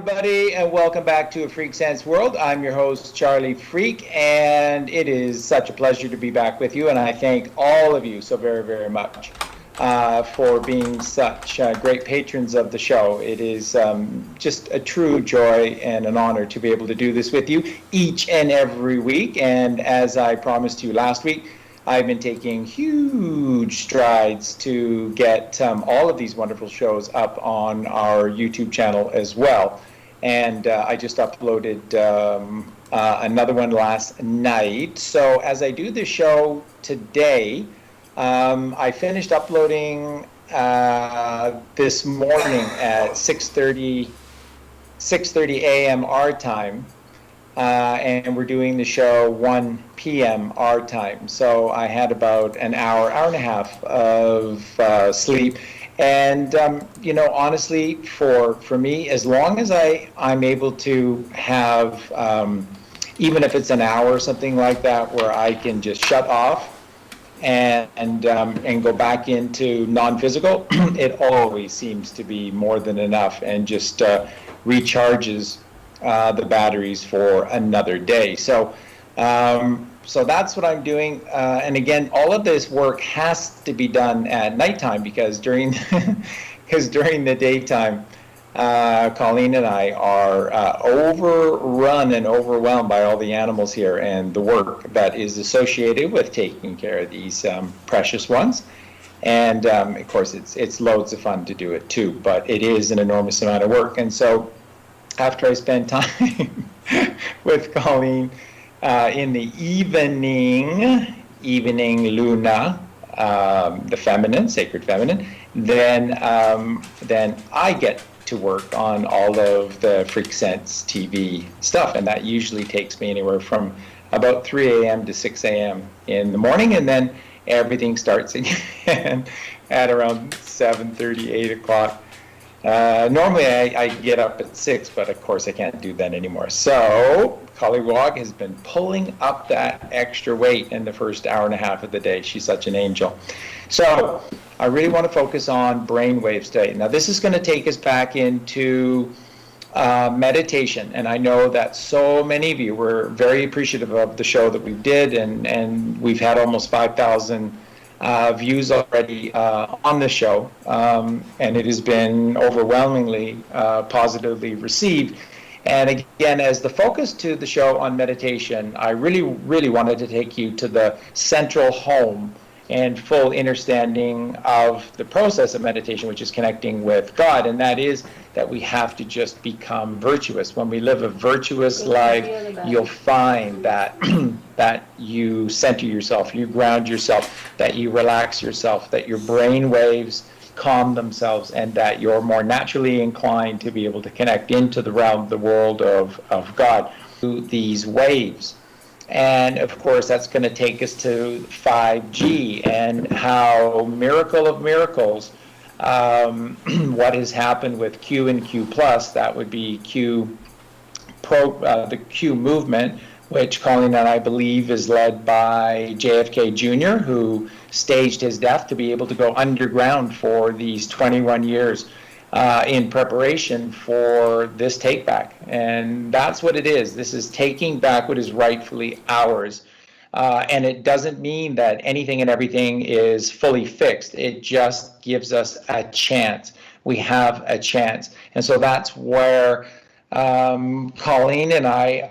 everybody, and welcome back to A Freak Sense World. I'm your host, Charlie Freak, and it is such a pleasure to be back with you. And I thank all of you so very, very much for being such great patrons of the show. It is just a true joy and an honor to be able to do this with you each and every week. And as I promised you last week, I've been taking huge strides to get all of these wonderful shows up on our YouTube channel as well. And I just uploaded another one last night. So as I do the show today, I finished uploading this morning at 6:30 a.m. our time. And we're doing the show 1 p.m. our time. So I had about an hour and a half of sleep. And, honestly, for me, as long as I'm able to have, even if it's an hour or something like that, where I can just shut off and go back into non-physical, it always seems to be more than enough and just recharges the batteries for another day. So that's what I'm doing. And again, all of this work has to be done at nighttime because during the daytime, Colleen and I are overrun and overwhelmed by all the animals here and the work that is associated with taking care of these precious ones. And of course, it's loads of fun to do it too, but it is an enormous amount of work. And so after I spend time with Colleen in the evening Luna, the feminine, sacred feminine, then I get to work on all of the Freak Sense TV stuff, and that usually takes me anywhere from about 3 a.m. to 6 a.m. in the morning, and then everything starts again at around 7:30, 8 o'clock. Normally I get up at 6, but of course I can't do that anymore. So Collywog has been pulling up that extra weight in the first hour and a half of the day. She's such an angel. So I really want to focus on brain waves today. Now this is going to take us back into meditation, and I know that so many of you were very appreciative of the show that we did, and we've had almost 5,000 views already on the show, and it has been overwhelmingly positively received. And again, as the focus to the show on meditation, I really, really wanted to take you to the central home and full understanding of the process of meditation, which is connecting with God, and that is that we have to just become virtuous. When we live a virtuous life, you'll find that that you center yourself, you ground yourself, that you relax yourself, that your brain waves calm themselves, and that you're more naturally inclined to be able to connect into the realm, the world of God through these waves. And of course, that's going to take us to 5G and how miracle of miracles, what has happened with Q and Q plus, that would be the Q movement, which Colleen and I believe is led by JFK Jr., who staged his death to be able to go underground for these 21 years in preparation for this take back. And that's what it is. This is taking back what is rightfully ours. And it doesn't mean that anything and everything is fully fixed. It just gives us a chance. We have a chance. And so that's where Colleen and I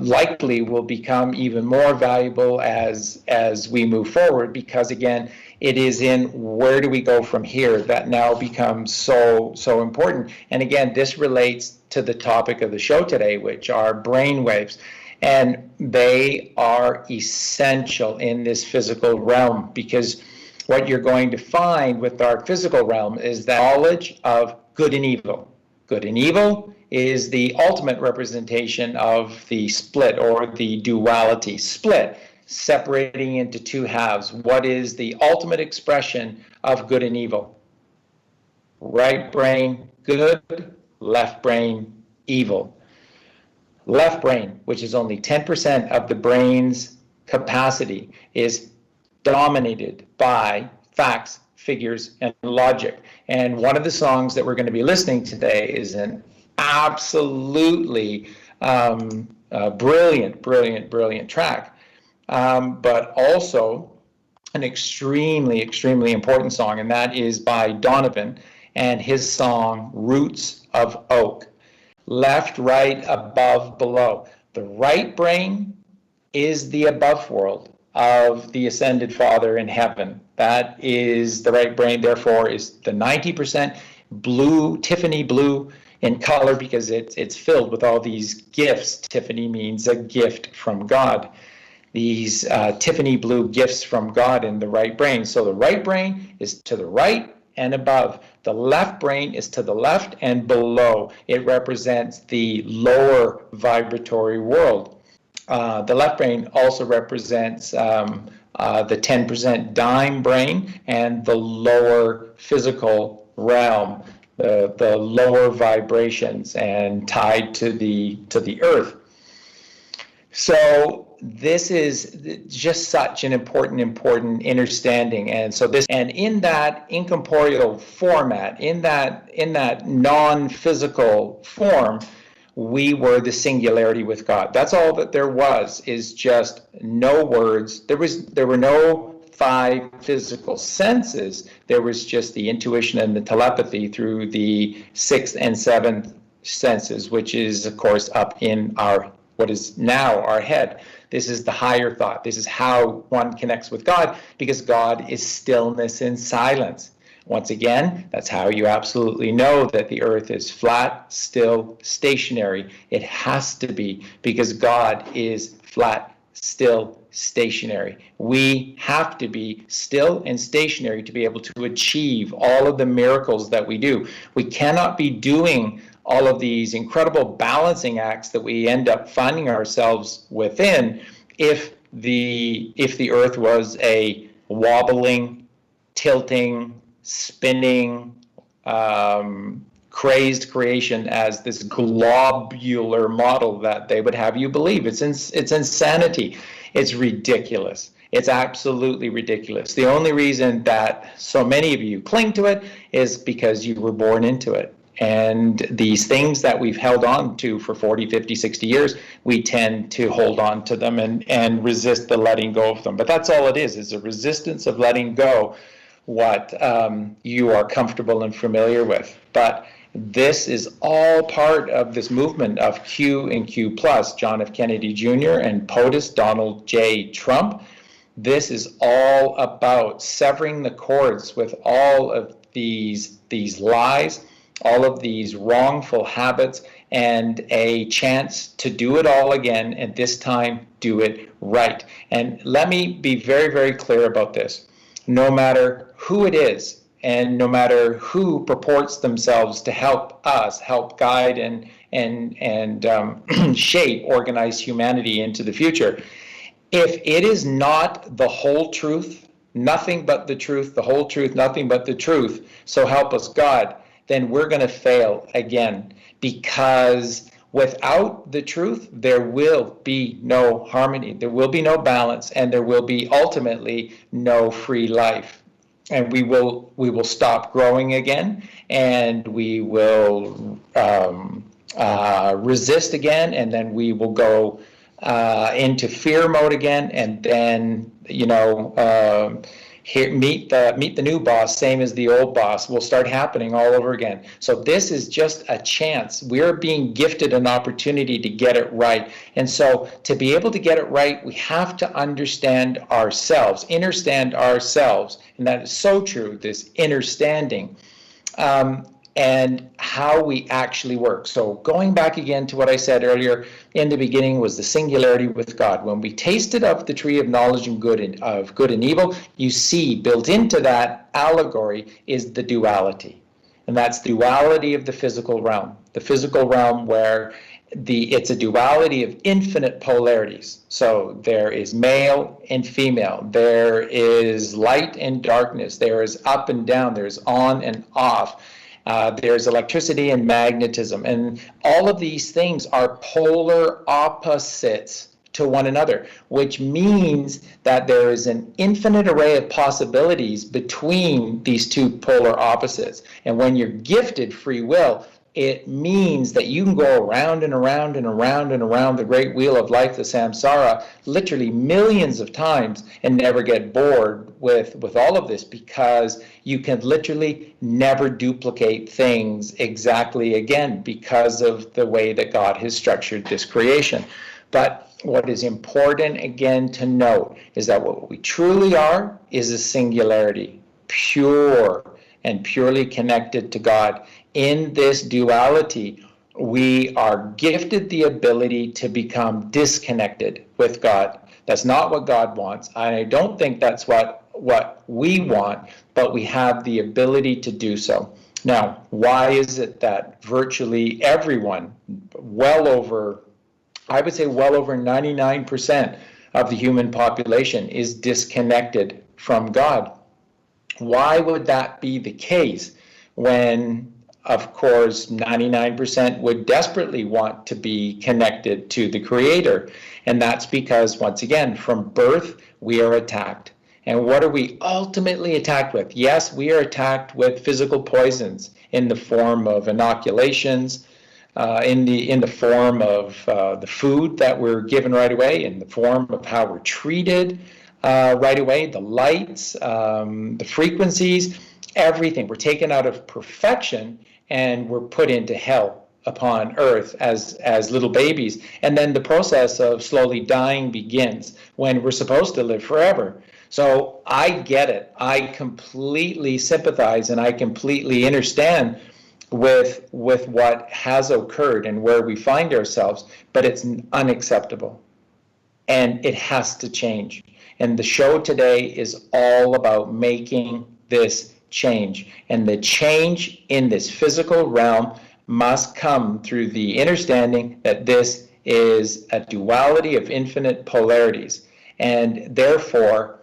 likely will become even more valuable as we move forward, because again, it is in where do we go from here that now becomes so important. And again, this relates to the topic of the show today, which are brain waves. And they are essential in this physical realm, because what you're going to find with our physical realm is the knowledge of good and evil. Good and evil is the ultimate representation of the split, or the duality. Split, separating into two halves. What is the ultimate expression of good and evil? Right brain, good. Left brain, evil. Left brain, which is only 10% of the brain's capacity, is dominated by facts, figures, and logic. And one of the songs that we're going to be listening today is an absolutely brilliant track, but also an extremely, extremely important song, and that is by Donovan and his song Roots of Oak. Left, right, above, below. The right brain is the above world of the ascended Father in heaven. That is the right brain, therefore, is the 90% blue, Tiffany blue in color, because it's filled with all these gifts. Tiffany means a gift from God. These Tiffany blue gifts from God in the right brain. So the right brain is to the right and above. The left brain is to the left and below. It represents the lower vibratory world. The left brain also represents the 10% dime brain and the lower physical realm, the lower vibrations, and tied to the earth. So this is just such an important understanding. And so this, and in that incorporeal format, in that non-physical form, we were the singularity with God. That's all that there was, is just no words. There were no 5 physical senses. There was just the intuition and the telepathy through the 6th and 7th senses, which is, of course, up in what is now our head. This is the higher thought. This is how one connects with God, because God is stillness and silence. Once again, that's how you absolutely know that the earth is flat, still, stationary. It has to be, because God is flat, still, stationary. We have to be still and stationary to be able to achieve all of the miracles that we do. We cannot be doing all of these incredible balancing acts that we end up finding ourselves within if the earth was a wobbling, tilting, spinning, crazed creation, as this globular model that they would have you believe. It's insanity. It's ridiculous. It's absolutely ridiculous. The only reason that so many of you cling to it is because you were born into it. And these things that we've held on to for 40, 50, 60 years, we tend to hold on to them and resist the letting go of them. But that's all it is a resistance of letting go what you are comfortable and familiar with. But this is all part of this movement of Q and Q+, John F. Kennedy Jr. and POTUS, Donald J. Trump. This is all about severing the cords with all of these lies, all of these wrongful habits, and a chance to do it all again, and this time do it right. And let me be very, very clear about this. No matter who it is, and no matter who purports themselves to help us, help guide and shape organized humanity into the future, if it is not the whole truth, nothing but the truth, the whole truth, nothing but the truth, so help us God, then we're going to fail again, because without the truth, there will be no harmony, there will be no balance, and there will be ultimately no free life. And we will stop growing again, and we will resist again, and then we will go into fear mode again, and then meet the new boss, same as the old boss, will start happening all over again. So this is just a chance. We're being gifted an opportunity to get it right. And so to be able to get it right, we have to understand ourselves, understand ourselves. And that is so true, this understanding. And how we actually work. So going back again to what I said earlier, in the beginning was the singularity with God. When we tasted of the tree of knowledge and good and evil, you see built into that allegory is the duality. And that's the duality of the physical realm. The physical realm where it's a duality of infinite polarities. So there is male and female. There is light and darkness. There is up and down. There's on and off. There's electricity and magnetism, and all of these things are polar opposites to one another, which means that there is an infinite array of possibilities between these two polar opposites. And when you're gifted free will, it means that you can go around and around and around and around the great wheel of life, the samsara, literally millions of times and never get bored with all of this, because you can literally never duplicate things exactly again because of the way that God has structured this creation. But what is important, again, to note is that what we truly are is a singularity, pure and purely connected to God. In this duality, we are gifted the ability to become disconnected with God. That's not what God wants. I don't think that's what we want, but we have the ability to do so. Now, why is it that virtually everyone, I would say well over 99% of the human population is disconnected from God? Why would that be the case when, of course, 99% would desperately want to be connected to the Creator? And that's because, once again, from birth, we are attacked. And what are we ultimately attacked with? Yes, we are attacked with physical poisons in the form of inoculations, in the form of the food that we're given right away, in the form of how we're treated right away, the lights, the frequencies, everything. We're taken out of perfection and we're put into hell upon earth as little babies. And then the process of slowly dying begins when we're supposed to live forever. So I get it. I completely sympathize and I completely understand with what has occurred and where we find ourselves, but it's unacceptable and it has to change. And the show today is all about making this change. And the change in this physical realm must come through the understanding that this is a duality of infinite polarities. And therefore,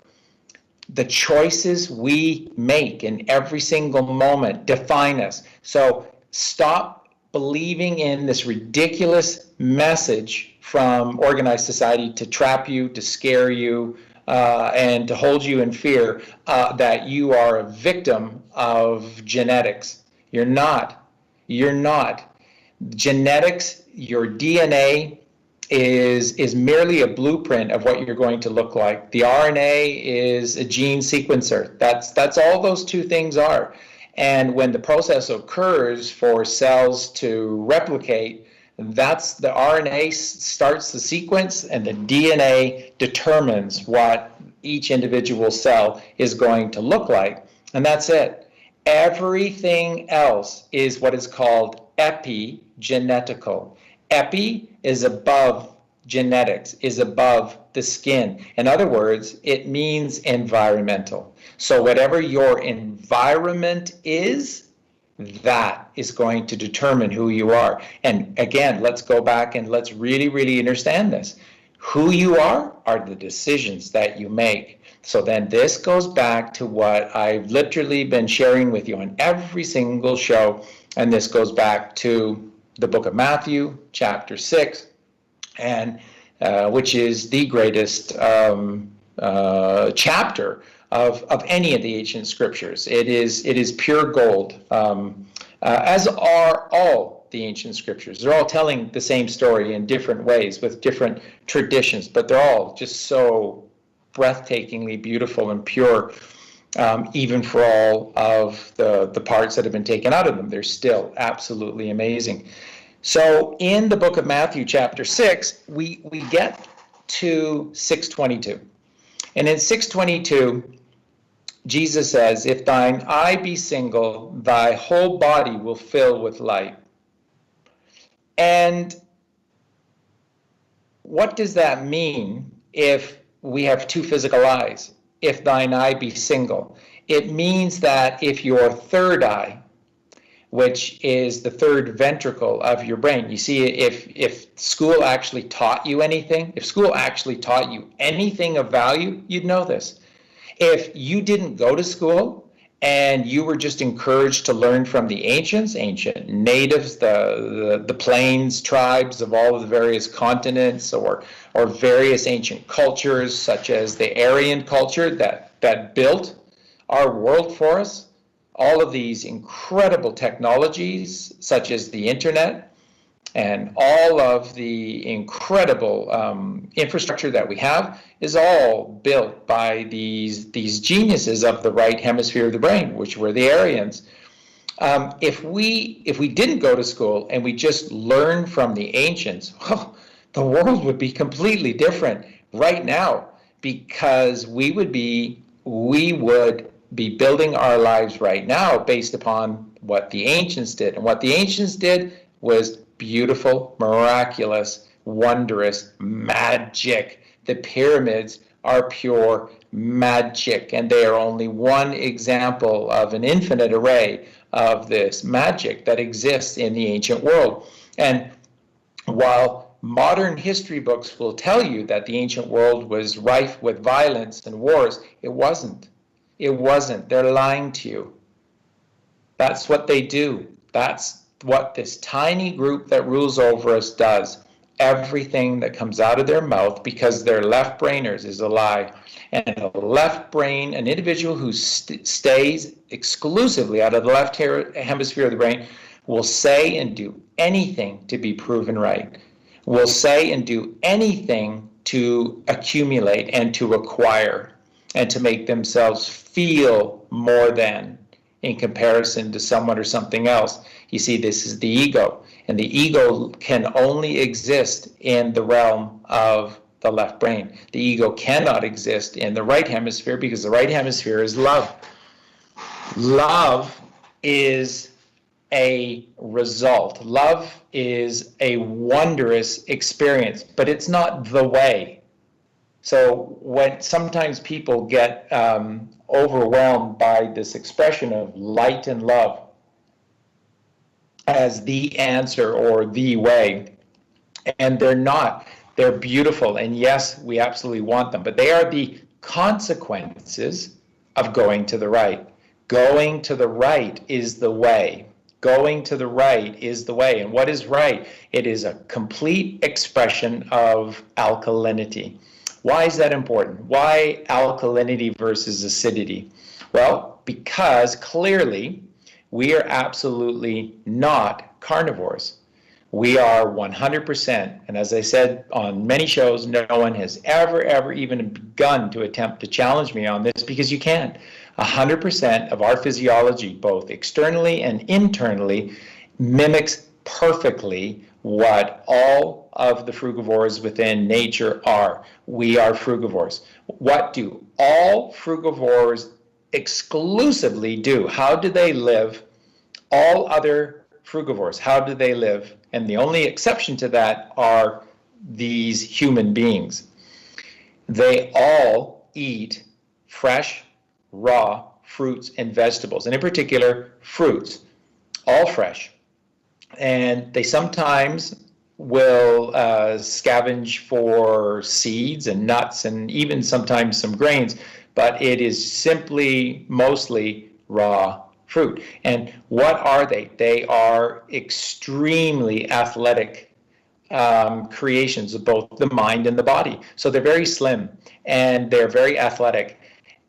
the choices we make in every single moment define us. So stop believing in this ridiculous message from organized society to trap you, to scare you, and to hold you in fear that you are a victim of genetics. You're not. You're not. Genetics, your DNA, is merely a blueprint of what you're going to look like. The RNA is a gene sequencer. That's all those two things are. And when the process occurs for cells to replicate, that's the RNA starts the sequence and the DNA determines what each individual cell is going to look like. And that's it. Everything else is what is called epigenetical. Epi is above genetics, is above the skin. In other words, it means environmental. So whatever your environment is, that is going to determine who you are. And again, let's go back and let's really, really understand this. Who you are the decisions that you make. So then this goes back to what I've literally been sharing with you on every single show. And this goes back to the book of Matthew, chapter 6, and which is the greatest chapter of any of the ancient scriptures. It is pure gold, as are all the ancient scriptures. They're all telling the same story in different ways with different traditions, but they're all just so breathtakingly beautiful and pure. Even for all of the parts that have been taken out of them, they're still absolutely amazing. So in the book of Matthew, chapter 6, we get to 6:22. And in 6:22, Jesus says, "If thine eye be single, thy whole body will fill with light." And what does that mean if we have two physical eyes? If thine eye be single, it means that if your third eye, which is the third ventricle of your brain, you see, if school actually taught you anything, if school actually taught you anything of value, you'd know this. If you didn't go to school and you were just encouraged to learn from the ancient natives, the plains tribes of all of the various continents, or various ancient cultures, such as the Aryan culture that built our world for us, all of these incredible technologies, such as the internet, and all of the incredible infrastructure that we have is all built by these geniuses of the right hemisphere of the brain, which were the Aryans. If we didn't go to school and we just learned from the ancients, well, the world would be completely different right now, because we would be building our lives right now based upon what the ancients did. And what the ancients did was beautiful, miraculous, wondrous magic. The pyramids are pure magic, and they are only one example of an infinite array of this magic that exists in the ancient world. And while modern history books will tell you that the ancient world was rife with violence and wars, it wasn't. It wasn't. They're lying to you. That's what they do. That's what this tiny group that rules over us does. Everything that comes out of their mouth, because they're left brainers, is a lie. And a left brain, an individual who stays exclusively out of the left hemisphere of the brain, will say and do anything to be proven right, will say and do anything to accumulate and to acquire and to make themselves feel more than in comparison to someone or something else. You see, this is the ego, and the ego can only exist in the realm of the left brain. The ego cannot exist in the right hemisphere, because the right hemisphere is love. Love is a result. Love is a wondrous experience, but it's not the way. So when sometimes people get overwhelmed by this expression of light and love as the answer or the way, and they're not. They're beautiful, and yes, we absolutely want them, but they are the consequences of going to the right. Going to the right is the way. Going to the right is the way. And what is right? It is a complete expression of alkalinity. Why is that important? Why alkalinity versus acidity? Well, because clearly we are absolutely not carnivores. We are 100%, and as I said on many shows, no one has ever even begun to attempt to challenge me on this, because you can't. 100% of our physiology, both externally and internally, mimics perfectly what all of the frugivores within nature are. We are frugivores. What do all frugivores exclusively do? How do they live? All other frugivores, how do they live? And the only exception to that are these human beings. They all eat fresh, raw fruits and vegetables, and in particular, fruits, all fresh. And they sometimes will scavenge for seeds and nuts and even sometimes some grains, but it is simply mostly raw fruit. And what are they? They are extremely athletic creations of both the mind and the body. So they're very slim and they're very athletic.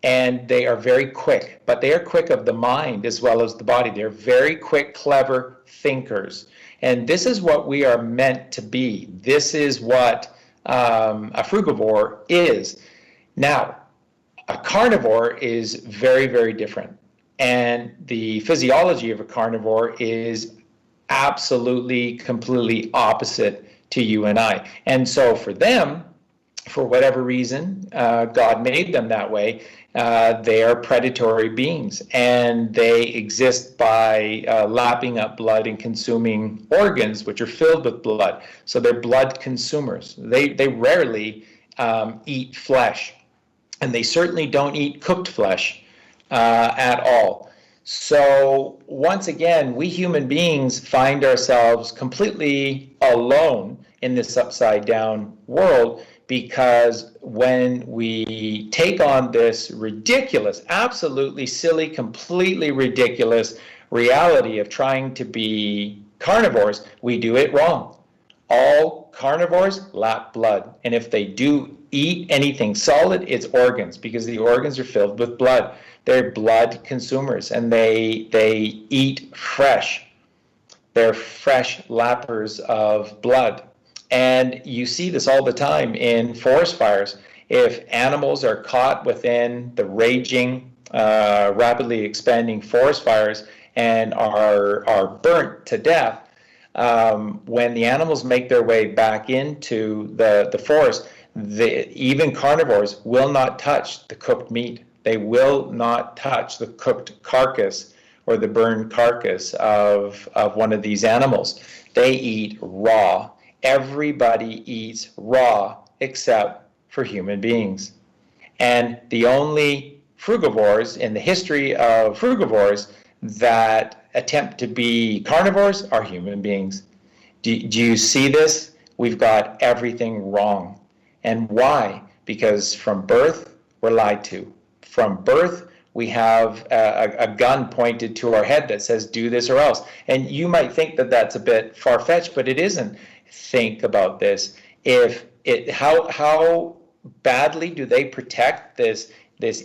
And they are very quick, but they are quick of the mind as well as the body. They're very quick, clever thinkers. And this is what we are meant to be. This is what a frugivore is. Now, a carnivore is very, very different. And the physiology of a carnivore is absolutely, completely opposite to you and I. And so for them, for whatever reason, God made them that way. They are predatory beings, and they exist by lapping up blood and consuming organs which are filled with blood. So they're blood consumers. They rarely eat flesh, and they certainly don't eat cooked flesh at all. So once again, we human beings find ourselves completely alone in this upside down world, because when we take on this ridiculous, absolutely silly, completely ridiculous reality of trying to be carnivores, we do it wrong. All carnivores lap blood, and if they do eat anything solid, it's organs, because the organs are filled with blood. They're blood consumers, and they eat fresh. They're fresh lappers of blood. And you see this all the time in forest fires. If animals are caught within the raging, rapidly expanding forest fires and are burnt to death, when the animals make their way back into the forest, even carnivores will not touch the cooked meat. They will not touch the cooked carcass or the burned carcass of one of these animals. They eat raw. Everybody eats raw except for human beings. And the only frugivores in the history of frugivores that attempt to be carnivores are human beings. Do you see this? We've got everything wrong. And why? Because from birth, we're lied to. From birth, we have a gun pointed to our head that says, do this or else. And you might think that that's a bit far-fetched, but it isn't. Think about this. How badly do they protect this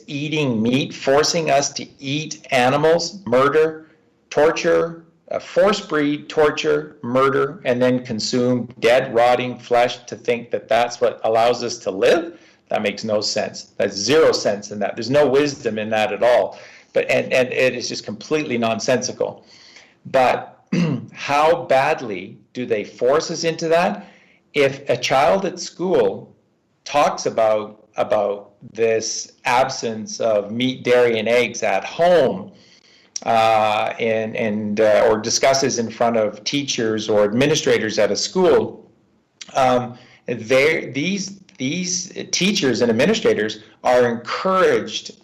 eating meat, forcing us to eat animals, murder, torture, force breed, torture, murder, and then consume dead, rotting flesh to think that that's what allows us to live? That makes no sense. There's zero sense in that. There's no wisdom in that at all. And it is just completely nonsensical. But how badly do they force us into that? If a child at school talks about this absence of meat, dairy, and eggs at home, or discusses in front of teachers or administrators at a school, these teachers and administrators are encouraged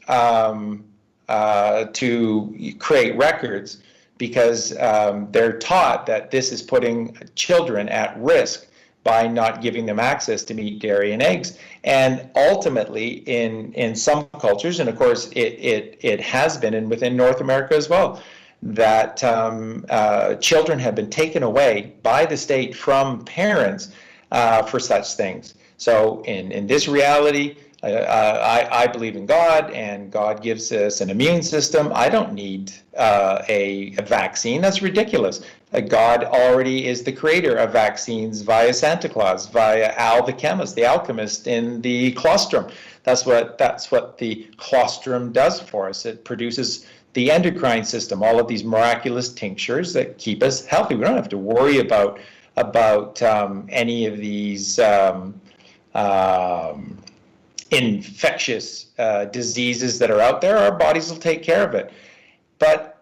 to create records, because they're taught that this is putting children at risk by not giving them access to meat, dairy, and eggs. And ultimately, in some cultures, and of course it has been, and within North America as well, that children have been taken away by the state from parents for such things. So in this reality, I believe in God, and God gives us an immune system. I don't need a vaccine. That's ridiculous. God already is the creator of vaccines via Santa Claus, via Al the chemist, the alchemist in the colostrum. That's what the colostrum does for us. It produces the endocrine system, all of these miraculous tinctures that keep us healthy. We don't have to worry about any of these infectious diseases that are out there. Our bodies will take care of it. But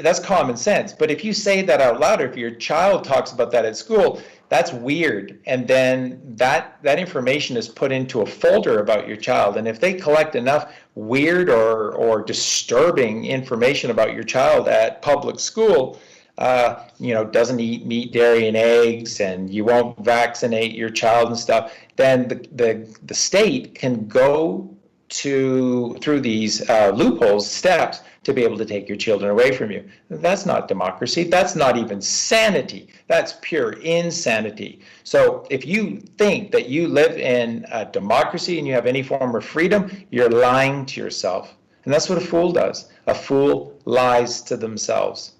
that's common sense. But if you say that out loud, or if your child talks about that at school, that's weird. And then that information is put into a folder about your child. And if they collect enough weird or disturbing information about your child at public school, doesn't eat meat, dairy, and eggs, and you won't vaccinate your child and stuff, then the state can go through these loopholes, steps, to be able to take your children away from you. That's not democracy. That's not even sanity. That's pure insanity. So if you think that you live in a democracy and you have any form of freedom, you're lying to yourself. And that's what a fool does. A fool lies to themselves.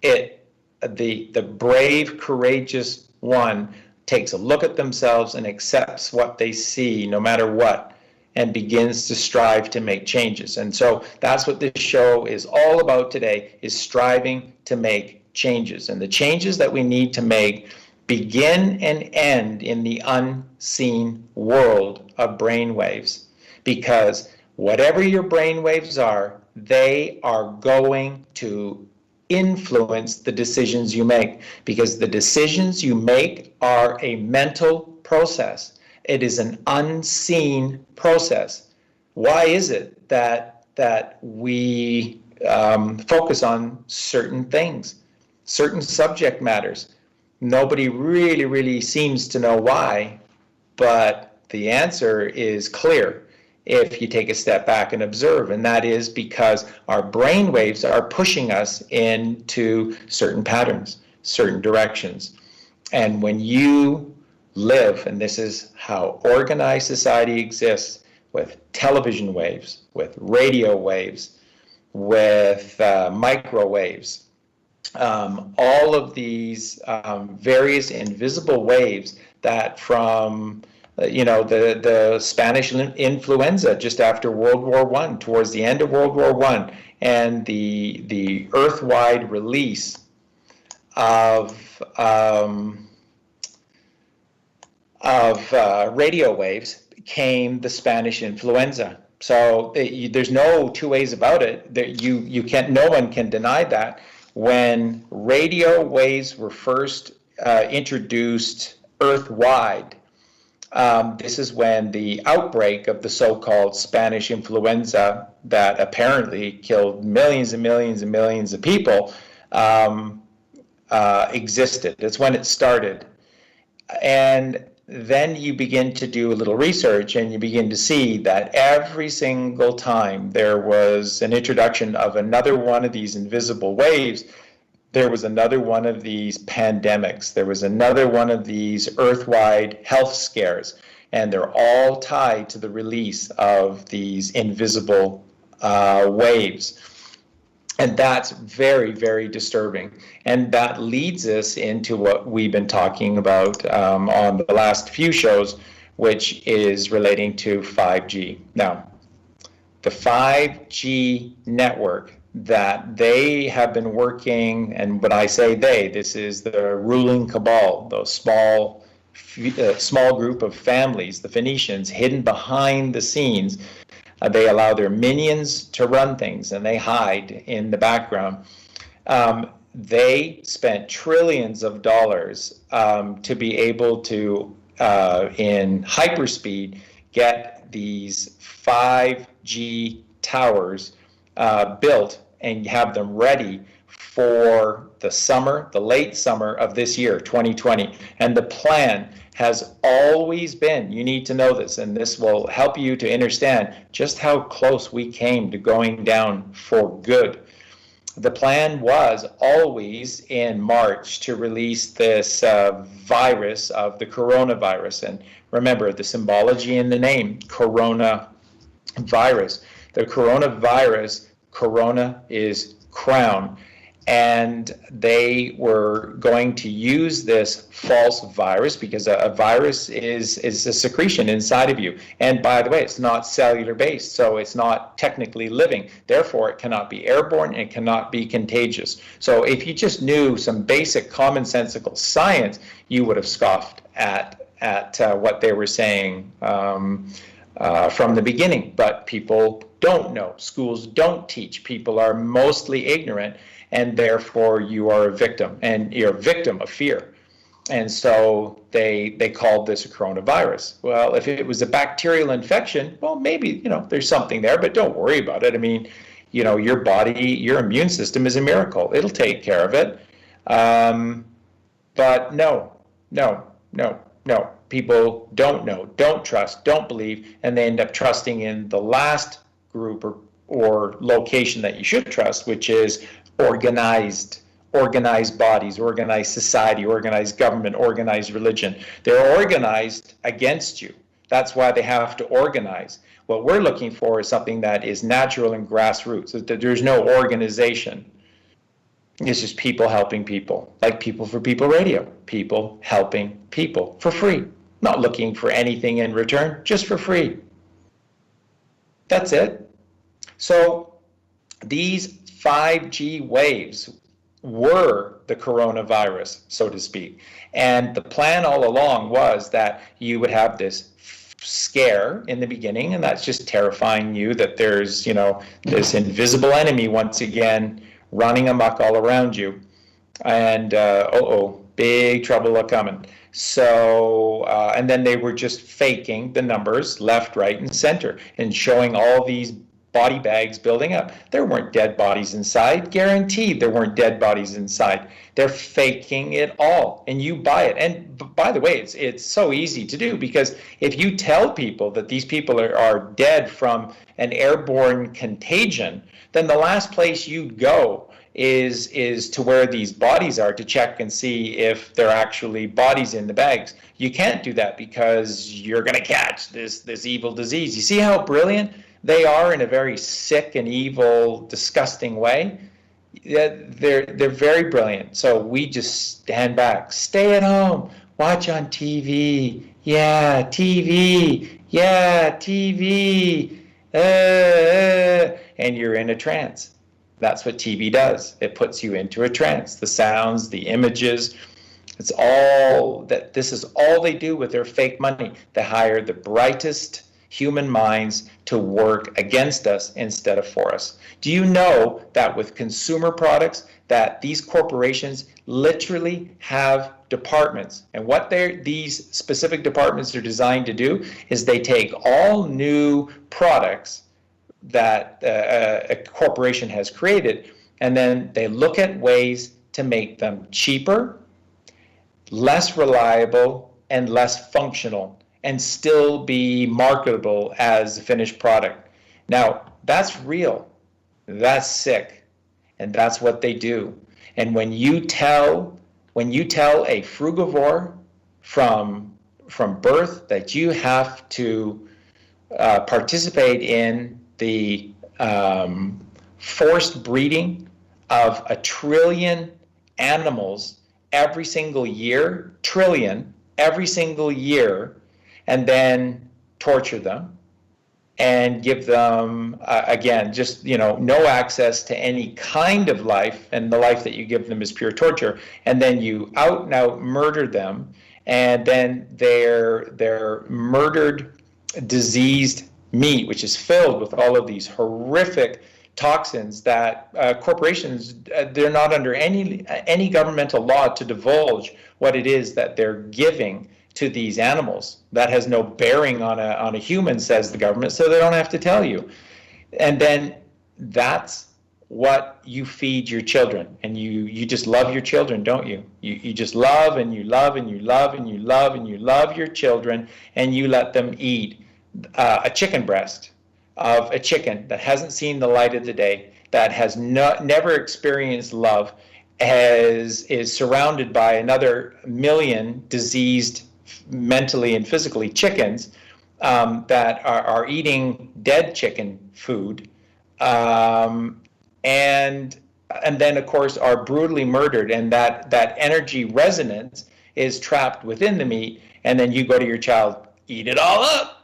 The brave, courageous one takes a look at themselves and accepts what they see, no matter what, and begins to strive to make changes. And so that's what this show is all about today, is striving to make changes. And the changes that we need to make begin and end in the unseen world of brainwaves. Because whatever your brainwaves are, they are going to influence the decisions you make, because the decisions you make are a mental process. It is an unseen process. Why is it that we focus on certain things, certain subject matters? Nobody really seems to know why, but the answer is clear if you take a step back and observe, and that is because our brain waves are pushing us into certain patterns, certain directions. And when you live, and this is how organized society exists, with television waves, with radio waves, with microwaves, all of these various invisible waves that from the Spanish influenza just after World War I, towards the end of World War I, and the earth-wide release of radio waves came the Spanish influenza. So there's no two ways about it. You can't. No one can deny that. When radio waves were first introduced earth-wide, this is when the outbreak of the so-called Spanish influenza that apparently killed millions and millions and millions of people existed. It's when it started. And then you begin to do a little research and you begin to see that every single time there was an introduction of another one of these invisible waves, there was another one of these pandemics, there was another one of these earth-wide health scares, and they're all tied to the release of these invisible waves. And that's very, very disturbing. And that leads us into what we've been talking about on the last few shows, which is relating to 5G. Now, the 5G network that they have been working, and when I say they, this is the ruling cabal, those small group of families, the Phoenicians, hidden behind the scenes. They allow their minions to run things, and they hide in the background. They spent trillions of dollars to be able to, in hyperspeed, get these 5G towers built and have them ready for the summer, the late summer of this year, 2020. And the plan has always been, you need to know this, and this will help you to understand just how close we came to going down for good. The plan was always in March to release this virus of the coronavirus. And remember the symbology in the name, coronavirus. The coronavirus, corona is crown. And they were going to use this false virus because a virus is a secretion inside of you. And by the way, it's not cellular based, so it's not technically living. Therefore, it cannot be airborne and it cannot be contagious. So if you just knew some basic commonsensical science, you would have scoffed at what they were saying from the beginning. But people don't know. Schools don't teach. People are mostly ignorant. And therefore you are a victim, and you're a victim of fear. And so they called this a coronavirus. Well, if it was a bacterial infection, well, maybe, there's something there, but don't worry about it. I mean, your body, your immune system is a miracle. It'll take care of it. But no. People don't know, don't trust, don't believe, and they end up trusting in the last group or location that you should trust, which is organized bodies, organized society, organized government, organized religion. They're organized against you. That's why they have to organize. What we're looking for is something that is natural and grassroots. There's no organization. It's just people helping people, like People for People Radio. People helping people for free. Not looking for anything in return, just for free. That's it. So these 5G waves were the coronavirus, so to speak. And the plan all along was that you would have this scare in the beginning, and that's just terrifying you that there's, this invisible enemy once again running amok all around you. And, big trouble a-coming. So, and then they were just faking the numbers left, right, and center and showing all these body bags building up. There weren't dead bodies inside. Guaranteed there weren't dead bodies inside. They're faking it all, and you buy it. And by the way, it's so easy to do, because if you tell people that these people are dead from an airborne contagion, then the last place you go is to where these bodies are to check and see if they're actually bodies in the bags. You can't do that because you're going to catch this evil disease. You see how brilliant they are in a very sick and evil, disgusting way? They're very brilliant. So we just stand back, stay at home, watch on TV. Yeah, TV. Yeah, TV. And you're in a trance. That's what TV does. It puts you into a trance. The sounds, the images, it's all that. This is all they do with their fake money. They hire the brightest human minds to work against us instead of for us. Do you know that with consumer products, that these corporations literally have departments? And what these specific departments are designed to do is they take all new products that a corporation has created, and then they look at ways to make them cheaper, less reliable, and less functional, and still be marketable as a finished product. Now, that's real. That's sick. And that's what they do. And when you tell a frugivore from birth that you have to participate in the forced breeding of 1 trillion animals every single year, every single year, and then torture them and give them, again, just, no access to any kind of life, and the life that you give them is pure torture, and then you out and out murder them, and then their murdered, diseased meat, which is filled with all of these horrific toxins that corporations, they're not under any governmental law to divulge what it is that they're giving to these animals. That has no bearing on a human, says the government, so they don't have to tell you. And then that's what you feed your children, and you just love your children, don't you? You just love and you love and you love and you love and you love your children, and you let them eat a chicken breast of a chicken that hasn't seen the light of the day, that has never experienced love, is surrounded by another million diseased mentally and physically chickens that are eating dead chicken food, and then of course are brutally murdered, and that energy resonance is trapped within the meat, and then you go to your child, eat it all up,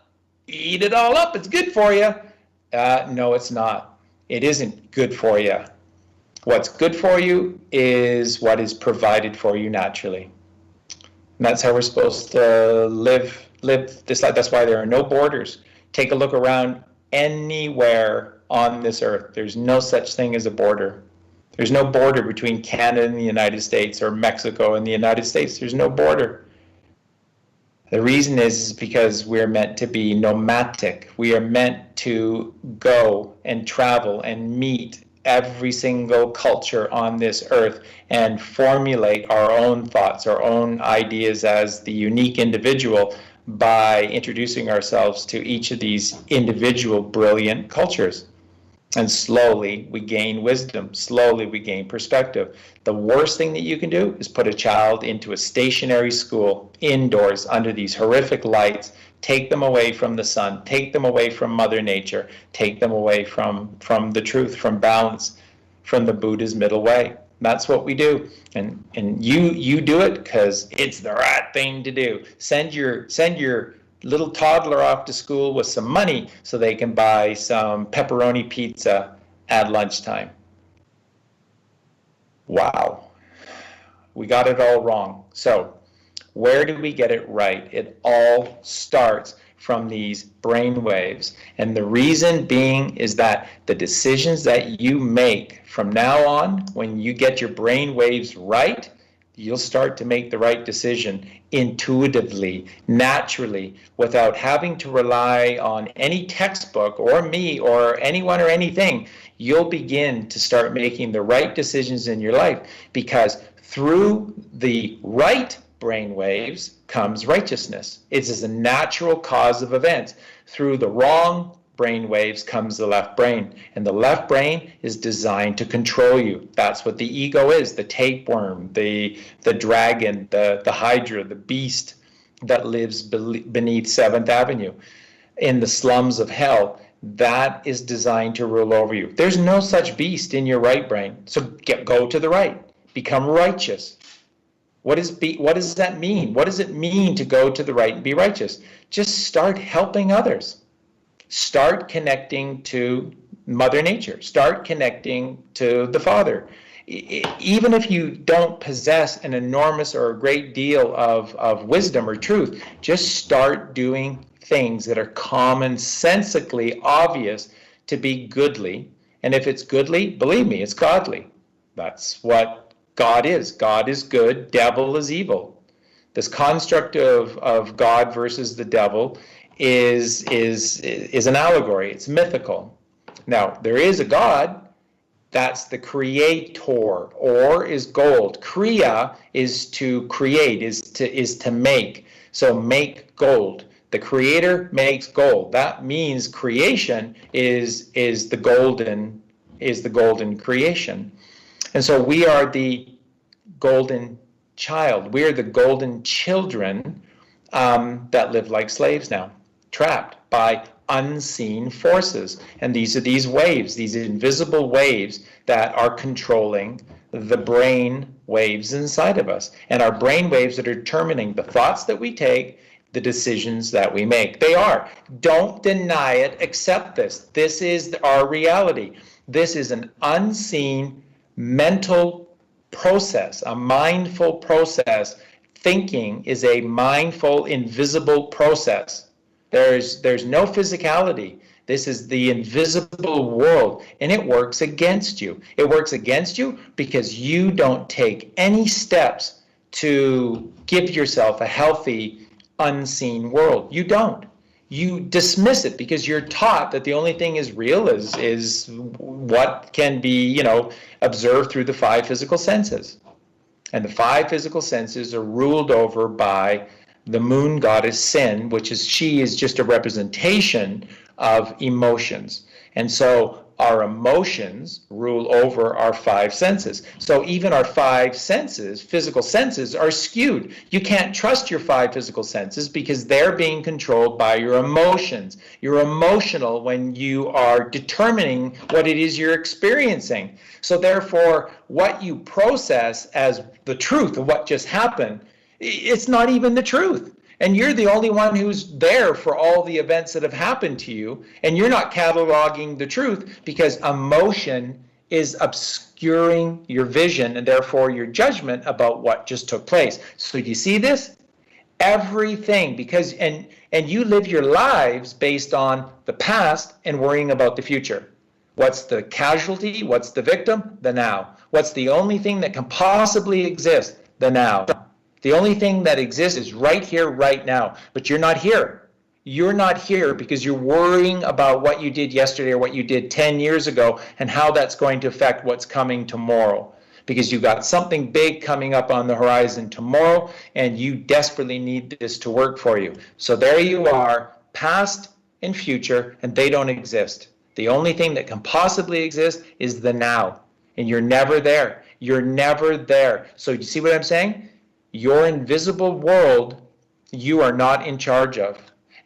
it's good for you. No, it's not. It isn't good for you. What's good for you is what is provided for you naturally. And that's how we're supposed to live this life. That's why there are no borders. Take a look around anywhere on this earth. There's no such thing as a border. There's no border between Canada and the United States, or Mexico and the United States. There's no border. The reason is because we're meant to be nomadic. We are meant to go and travel and meet every single culture on this earth and formulate our own thoughts, our own ideas as the unique individual by introducing ourselves to each of these individual brilliant cultures. And slowly we gain wisdom, slowly we gain perspective. The worst thing that you can do is put a child into a stationary school indoors under these horrific lights, take them away from the sun, take them away from Mother Nature, take them away from the truth, from balance, from the Buddha's middle way. That's what we do. And you do it because it's the right thing to do. Send your little toddler off to school with some money so they can buy some pepperoni pizza at lunchtime. Wow, we got it all wrong. So where do we get it right? It all starts from these brain waves. And the reason being is that the decisions that you make from now on, when you get your brain waves right, you'll start to make the right decision intuitively, naturally, without having to rely on any textbook or me or anyone or anything. You'll begin to start making the right decisions in your life, because through the right brain waves comes righteousness. It is a natural cause of events. Through the wrong brain waves comes the left brain, and the left brain is designed to control you. That's what the ego is, the tapeworm, the dragon, the hydra, the beast that lives beneath 7th Avenue in the slums of hell. That is designed to rule over you. There's no such beast in your right brain. So go to the right, become righteous. What does that mean? What does it mean to go to the right and be righteous? Just start helping others. Start connecting to Mother Nature. Start connecting to the Father. Even if you don't possess an enormous or a great deal of wisdom or truth, just start doing things that are commonsensically obvious to be goodly. And if it's goodly, believe me, it's godly. That's what God is. God is good, devil is evil. This construct of God versus the devil is an allegory. It's mythical. Now, there is a God. That's the creator. Or is gold. Kriya is to create, is to make. So make gold. The creator makes gold. That means creation is the golden creation. And so we are the golden child. We are the golden children that live like slaves now, trapped by unseen forces. And these are these waves, these invisible waves that are controlling the brain waves inside of us. And our brain waves are determining the thoughts that we take, the decisions that we make. They are. Don't deny it. Accept this. This is our reality. This is an unseen mental process, a mindful process. Thinking is a mindful, invisible process. There's no physicality. This is the invisible world, and it works against you. It works against you because you don't take any steps to give yourself a healthy, unseen world. You don't. You dismiss it because you're taught that the only thing is real is what can be, observed through the 5 physical senses. And the 5 physical senses are ruled over by the moon goddess Sin, she is just a representation of emotions. And so our emotions rule over our 5 senses. So even our 5 senses, physical senses, are skewed. You can't trust your 5 physical senses because they're being controlled by your emotions. You're emotional when you are determining what it is you're experiencing. So therefore, what you process as the truth of what just happened, it's not even the truth. And you're the only one who's there for all the events that have happened to you, and you're not cataloging the truth because emotion is obscuring your vision and therefore your judgment about what just took place. So do you see this? Everything, and you live your lives based on the past and worrying about the future. What's the casualty? What's the victim? The now. What's the only thing that can possibly exist? The now. The only thing that exists is right here, right now. But you're not here. You're not here because you're worrying about what you did yesterday or what you did 10 years ago and how that's going to affect what's coming tomorrow. Because you've got something big coming up on the horizon tomorrow and you desperately need this to work for you. So there you are, past and future, and they don't exist. The only thing that can possibly exist is the now. And you're never there. You're never there. So you see what I'm saying? Your invisible world, you are not in charge of.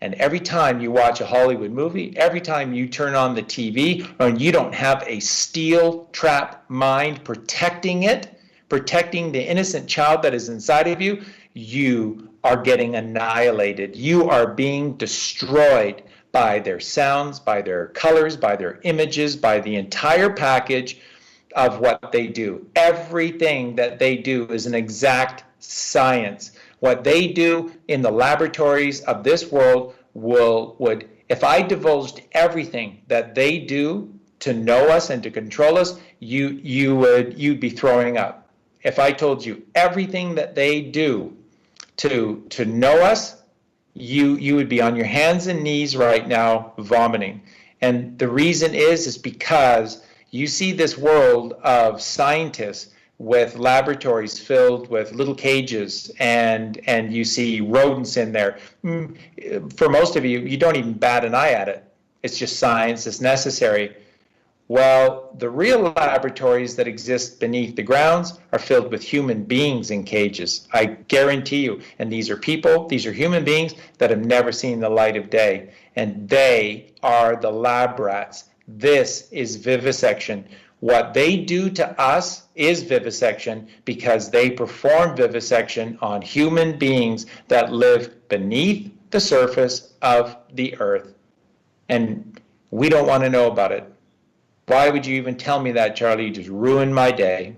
And every time you watch a Hollywood movie, every time you turn on the TV, and you don't have a steel trap mind protecting it, protecting the innocent child that is inside of you, you are getting annihilated. You are being destroyed by their sounds, by their colors, by their images, by the entire package of what they do. Everything that they do is an exact science. What they do in the laboratories of this world would, if I divulged everything that they do to know us and to control us, you'd be throwing up. if I told you everything that they do to know us, you would be on your hands and knees right now vomiting. And the reason is because you see this world of scientists with laboratories filled with little cages, and you see rodents in there. For most of you, you don't even bat an eye at it. It's just science, it's necessary. Well, the real laboratories that exist beneath the grounds are filled with human beings in cages. I guarantee you. And these are people, these are human beings that have never seen the light of day. And they are the lab rats. This is vivisection. What they do to us is vivisection because they perform vivisection on human beings that live beneath the surface of the earth. And we don't want to know about it. Why would you even tell me that, Charlie? You just ruined my day.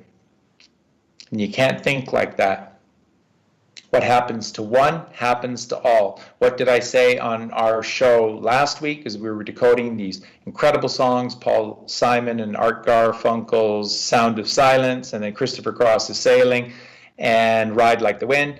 And you can't think like that. What happens to one happens to all. What did I say on our show last week as we were decoding these incredible songs, Paul Simon and Art Garfunkel's Sound of Silence, and then Christopher Cross's Sailing, and Ride Like the Wind,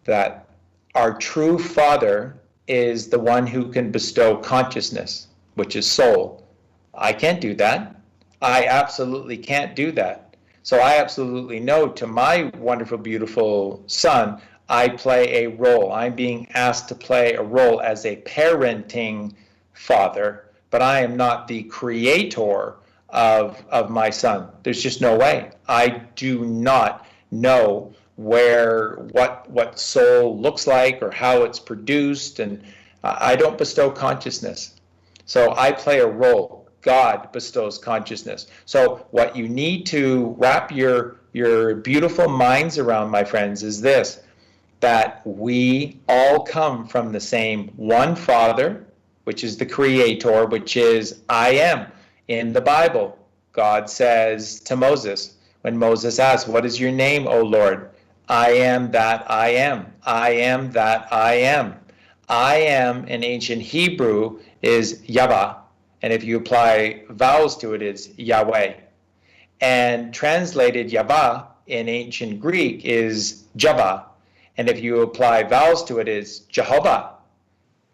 that our true Father is the one who can bestow consciousness, which is soul. I can't do that. I absolutely can't do that. So I absolutely know to my wonderful, beautiful son, I play a role. I'm being asked to play a role as a parenting father, but I am not the creator of my son. There's just no way. I do not know what soul looks like or how it's produced, and I don't bestow consciousness. So I play a role. God bestows consciousness. So what you need to wrap your beautiful minds around, my friends, is this, that we all come from the same one Father, which is the Creator, which is I am. In the Bible, God says to Moses, when Moses asks, what is your name, O Lord? I am that I am. I am that I am. I am in ancient Hebrew is Yahweh. And if you apply vowels to it, it's Yahweh. And translated Yahweh in ancient Greek is Java. And if you apply vowels to it, it's Jehovah.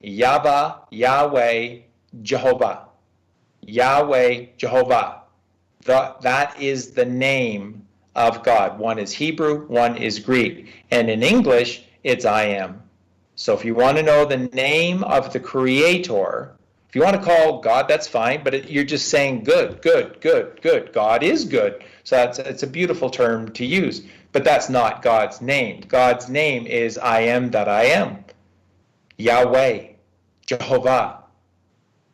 Yahweh, Yahweh, Jehovah. Yahweh, Jehovah. That is the name of God. One is Hebrew, one is Greek. And in English, it's I am. So if you want to know the name of the Creator, if you want to call God, that's fine, but you're just saying good, good, good, good. God is good. So it's a beautiful term to use, but that's not God's name. God's name is I am that I am. Yahweh, Jehovah.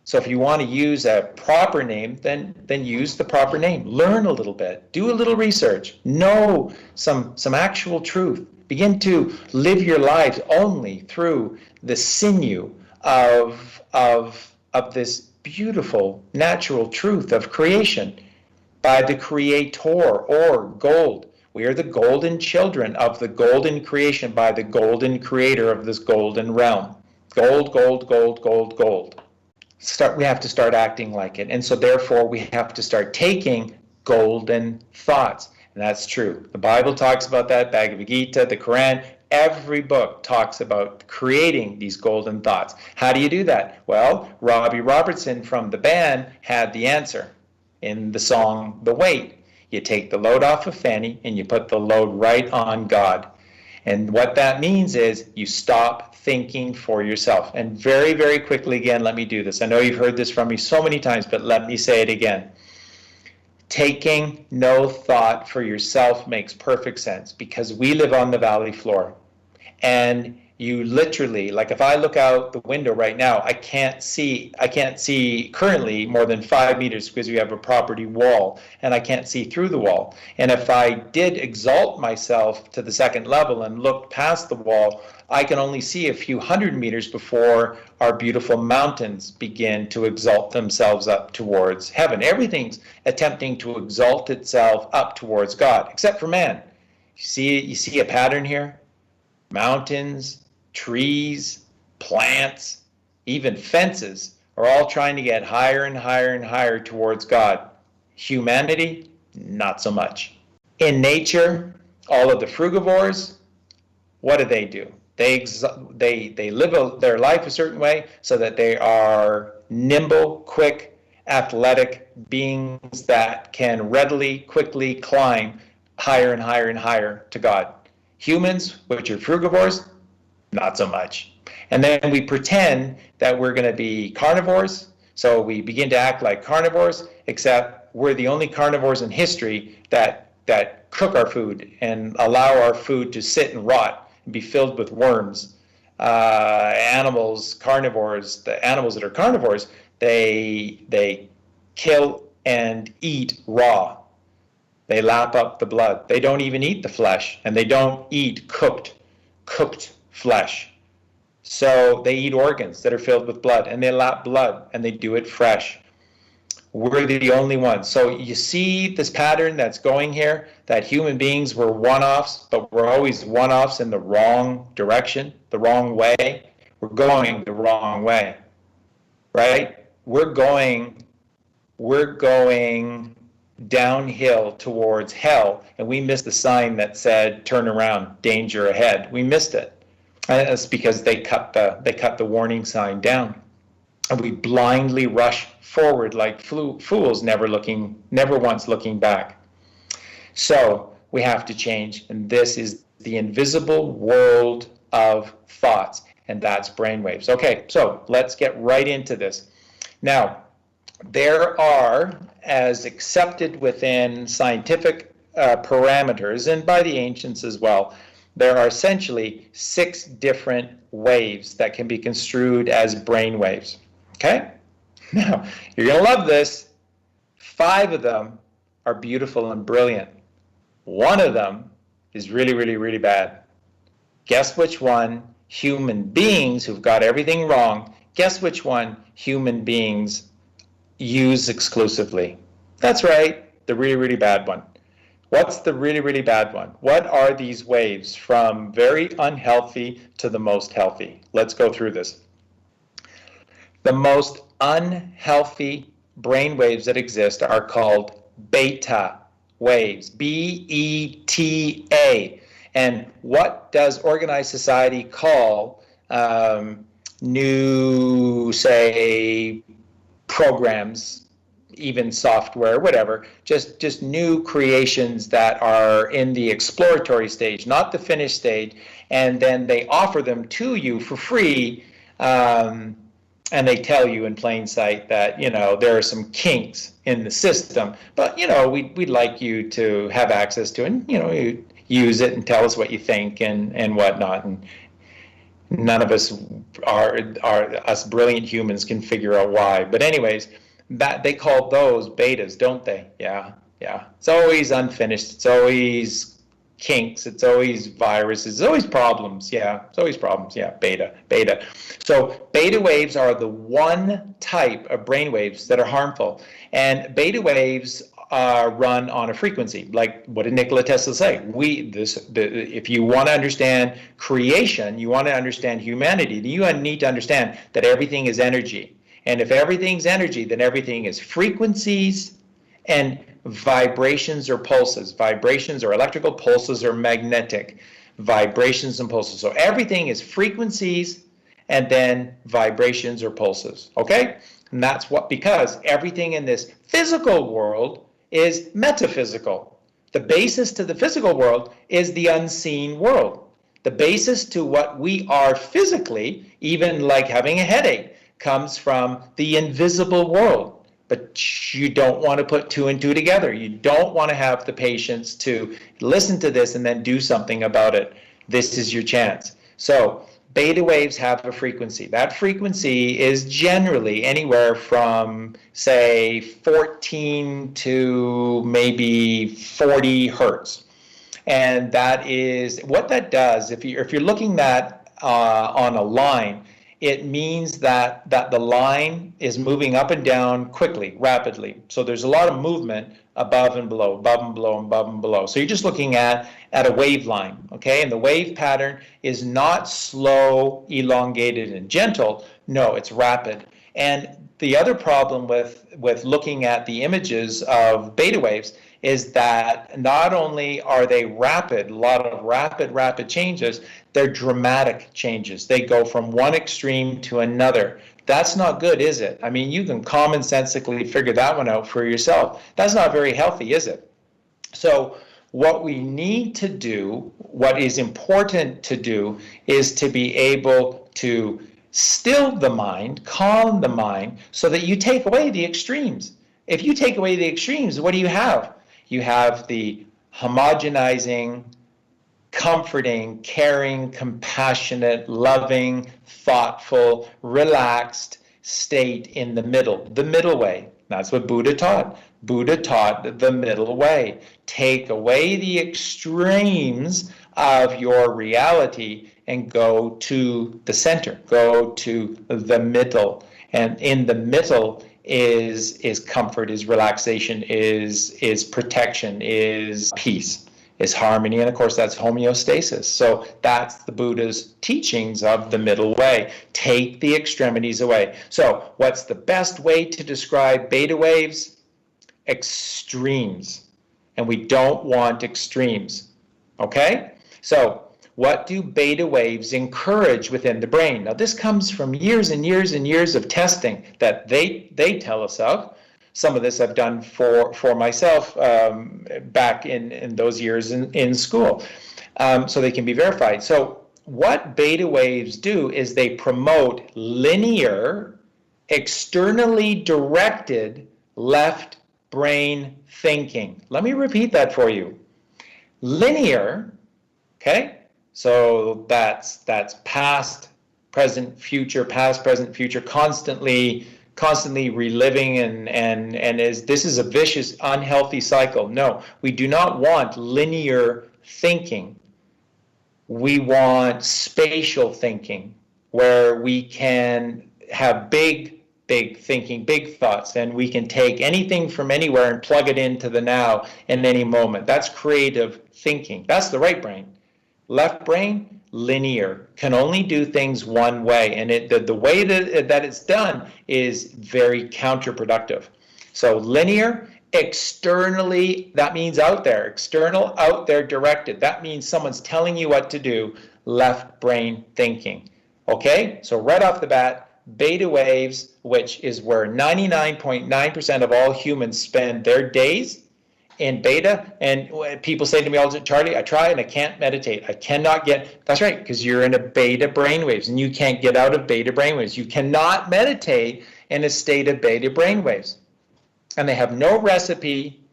So if you want to use a proper name, then use the proper name. Learn a little bit. Do a little research. Know some actual truth. Begin to live your lives only through the sinew of this beautiful natural truth of creation by the Creator, or gold. We are the golden children of the golden creation by the golden creator of this golden realm. Gold, gold, gold, gold, gold. We have to start acting like it. And so therefore we have to start taking golden thoughts. And that's true. The Bible talks about that, Bhagavad Gita, the Quran. Every book talks about creating these golden thoughts. How do you do that? Well, Robbie Robertson from the band had the answer in the song The Weight. You take the load off of Fanny and you put the load right on God. And what that means is you stop thinking for yourself. And very, very quickly again, let me do this. I know you've heard this from me so many times, but let me say it again. Taking no thought for yourself makes perfect sense because we live on the valley floor. And you literally, like if I look out the window right now, I can't see currently more than 5 meters because we have a property wall, and I can't see through the wall. And if I did exalt myself to the second level and looked past the wall, I can only see a few hundred meters before our beautiful mountains begin to exalt themselves up towards heaven. Everything's attempting to exalt itself up towards God, except for man. You see a pattern here? Mountains, trees, plants, even fences are all trying to get higher and higher and higher towards God. Humanity, not so much. In nature, all of the frugivores, what do? They live their life a certain way so that they are nimble, quick, athletic beings that can readily, quickly climb higher and higher and higher to God. Humans, which are frugivores, not so much. And then we pretend that we're going to be carnivores, so we begin to act like carnivores, except we're the only carnivores in history that cook our food and allow our food to sit and rot and be filled with worms. Carnivores, the animals that are carnivores, they kill and eat raw. They lap up the blood. They don't even eat the flesh, and they don't eat cooked flesh. So they eat organs that are filled with blood, and they lap blood, and they do it fresh. We're the only ones. So you see this pattern that's going here, that human beings were one-offs, but we're always one-offs in the wrong direction, the wrong way. We're going the wrong way, right? We're going downhill towards hell, and we missed the sign that said, turn around, danger ahead. We missed it. And that's because they cut the warning sign down. And we blindly rush forward like fools, never once looking back. So we have to change, and this is the invisible world of thoughts, and that's brainwaves. Okay, so let's get right into this. Now, there are, as accepted within scientific parameters, and by the ancients as well, there are essentially 6 different waves that can be construed as brain waves. Okay? Now, you're going to love this. 5 of them are beautiful and brilliant. 1 of them is really, really, really bad. Guess which one human beings who've got everything wrong, guess which one human beings use exclusively? That's right, the really, really bad one. What's the really, really bad one? What are these waves from very unhealthy to the most healthy? Let's go through this. The most unhealthy brain waves that exist are called beta waves, B-E-T-A. And what does organized society call new, say, programs, even software, whatever, just new creations that are in the exploratory stage, not the finished stage, and then they offer them to you for free, and they tell you in plain sight that, there are some kinks in the system, but, we'd like you to have access to it, and, you use it and tell us what you think and whatnot, and none of us us brilliant humans can figure out why. But anyways, that they call those betas, don't they? Yeah. It's always unfinished. It's always kinks. It's always viruses. It's always problems. Yeah, it's always problems. Yeah, beta. So beta waves are the one type of brain waves that are harmful. And beta waves run on a frequency. Like, what did Nikola Tesla say? If you want to understand creation, you want to understand humanity, you need to understand that everything is energy. And if everything's energy, then everything is frequencies and vibrations or pulses. Vibrations or electrical, pulses or magnetic. Vibrations and pulses. So everything is frequencies and then vibrations or pulses. Okay? And that's because everything in this physical world is metaphysical. The basis to the physical world is the unseen world. The basis to what we are physically, even like having a headache, comes from the invisible world. But you don't want to put 2 and 2 together. You don't want to have the patience to listen to this and then do something about it. This is your chance. So beta waves have a frequency. That frequency is generally anywhere from, say, 14 to maybe 40 hertz. And that is what that does. If you're looking at on a line, it means that the line is moving up and down quickly, rapidly. So there's a lot of movement above and below, above and below, above and below. So you're just looking at a wave line, okay? And the wave pattern is not slow, elongated, and gentle. No, it's rapid. And the other problem with looking at the images of beta waves is that not only are they rapid, a lot of rapid changes, they're dramatic changes. They go from one extreme to another. That's not good, is it? I mean, you can commonsensically figure that one out for yourself. That's not very healthy, is it? So what we need to do, what is important to do, is to be able to still the mind, calm the mind, so that you take away the extremes. If you take away the extremes, what do you have? You have the homogenizing, comforting, caring, compassionate, loving, thoughtful, relaxed state in the middle way. That's what Buddha taught. Buddha taught the middle way. Take away the extremes of your reality and go to the center, go to the middle. And in the middle is comfort, is relaxation, is protection, is peace, is harmony, and of course that's homeostasis. So that's the Buddha's teachings of the middle way. Take the extremities away. So what's the best way to describe beta waves? Extremes. And we don't want extremes. Okay? So what do beta waves encourage within the brain? Now this comes from years and years and years of testing that they tell us of. Some of this I've done for myself back in those years in school, so they can be verified. So what beta waves do is they promote linear, externally directed left brain thinking. Let me repeat that for you. Linear, okay? So that's past, present, future, past, present, future, constantly reliving, and this is a vicious, unhealthy cycle. No, we do not want linear thinking. We want spatial thinking, where we can have big thinking, big thoughts, and we can take anything from anywhere and plug it into the now in any moment. That's creative thinking. That's the right brain. Left brain, linear, can only do things one way, and the way that it's done is very counterproductive. So linear, externally, that means out there, external, out there, directed. That means someone's telling you what to do, left brain thinking. Okay, so right off the bat, beta waves, which is where 99.9% of all humans spend their days, in beta. And people say to me all the time, Charlie, I try and I can't meditate. I cannot get, that's right, because you're in a beta brainwaves and you can't get out of beta brainwaves. You cannot meditate in a state of beta brainwaves. And they have no recipe,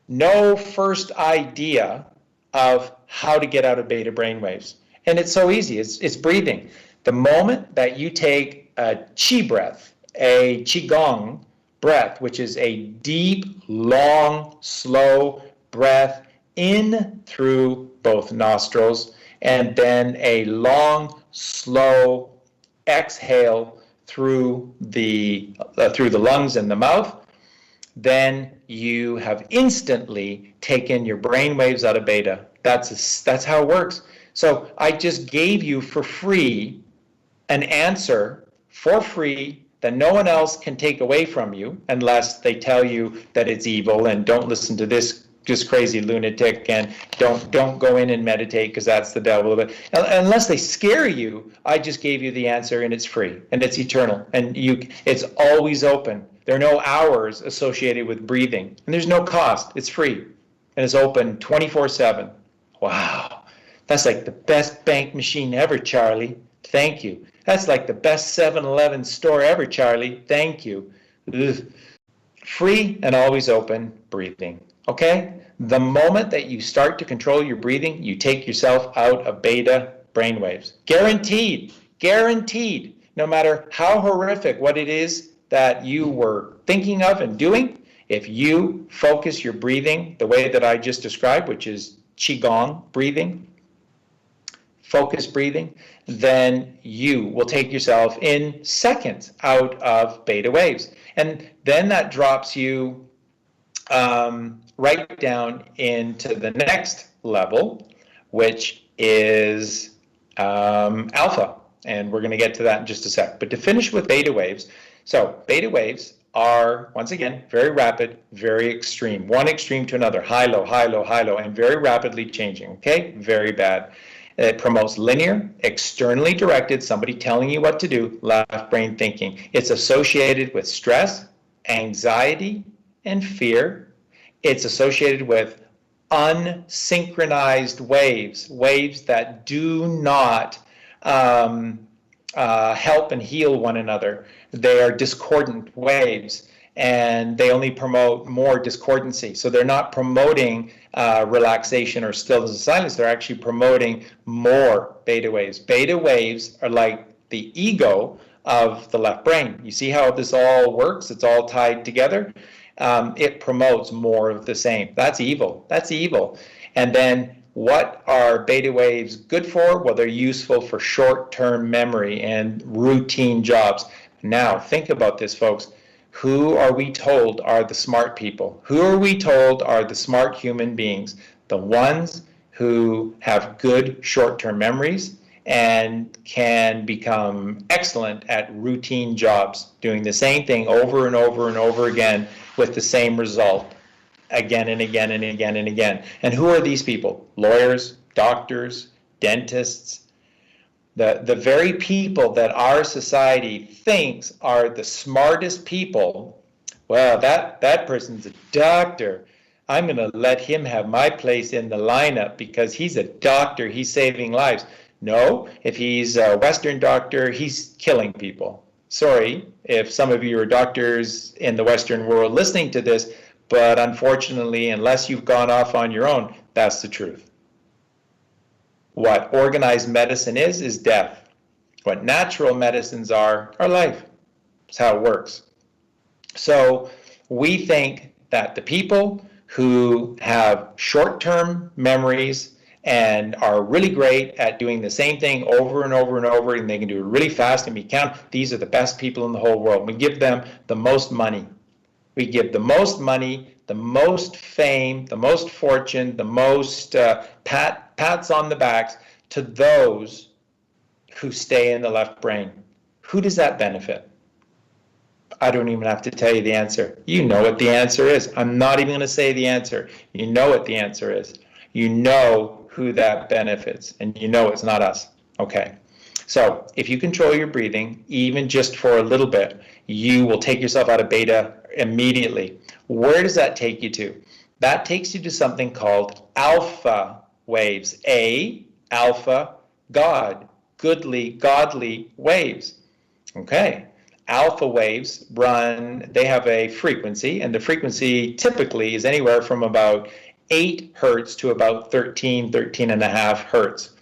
no first idea of how to get out of beta brainwaves. And it's so easy, it's breathing. The moment that you take a chi breath, a qigong breath, which is a deep, long, slow breath in through both nostrils, and then a long, slow exhale through the lungs and the mouth, then you have instantly taken your brain waves out of beta. That's how it works. So I just gave you for free an answer for free that no one else can take away from you unless they tell you that it's evil and don't listen to this crazy lunatic and don't go in and meditate because that's the devil. But unless they scare you, I just gave you the answer, and it's free and it's eternal, and it's always open. There are no hours associated with breathing, and there's no cost. It's free, and it's open 24/7. Wow, that's like the best bank machine ever, Charlie. Thank you. That's like the best 7-Eleven store ever, Charlie. Thank you. Ugh. Free and always open breathing. Okay? The moment that you start to control your breathing, you take yourself out of beta brainwaves. Guaranteed. Guaranteed. No matter how horrific what it is that you were thinking of and doing, if you focus your breathing the way that I just described, which is qigong breathing, focus breathing, then you will take yourself in seconds out of beta waves. And then that drops you right down into the next level, which is alpha. And we're going to get to that in just a sec. But to finish with beta waves, so beta waves are, once again, very rapid, very extreme. One extreme to another, high, low, high, low, high, low, and very rapidly changing, okay? Very bad. It promotes linear, externally directed, somebody telling you what to do, left brain thinking. It's associated with stress, anxiety, and fear. It's associated with unsynchronized waves, waves that do not help and heal one another. They are discordant waves, and they only promote more discordancy. So they're not promoting relaxation or stillness and silence. They're actually promoting more beta waves. Beta waves are like the ego of the left brain. You see how this all works? It's all tied together. It promotes more of the same. That's evil. That's evil. And then what are beta waves good for? Well, they're useful for short-term memory and routine jobs. Now, think about this, folks. Who are we told are the smart people? Who are we told are the smart human beings? The ones who have good short-term memories and can become excellent at routine jobs, doing the same thing over and over and over again with the same result again and again and again and again. And who are these people? Lawyers, doctors, dentists, the very people that our society thinks are the smartest people. Well, that person's a doctor. I'm going to let him have my place in the lineup because he's a doctor. He's saving lives. No, if he's a Western doctor, he's killing people. Sorry if some of you are doctors in the Western world listening to this, but unfortunately, unless you've gone off on your own, that's the truth. What organized medicine is death. What natural medicines are life. That's how it works. So we think that the people who have short-term memories and are really great at doing the same thing over and over and over, and they can do it really fast and be counted, these are the best people in the whole world. We give them the most money. We give the most money, the most fame, the most fortune, the most pats on the backs to those who stay in the left brain. Who does that benefit? I don't even have to tell you the answer. You know what the answer is. I'm not even going to say the answer. You know what the answer is. You know who that benefits, and you know it's not us. Okay. So if you control your breathing, even just for a little bit, you will take yourself out of beta immediately. Where does that take you to? That takes you to something called alpha waves. Alpha, God, goodly, godly waves. Okay. Alpha waves they have a frequency, and the frequency typically is anywhere from about 8 hertz to about 13 and a half hertz.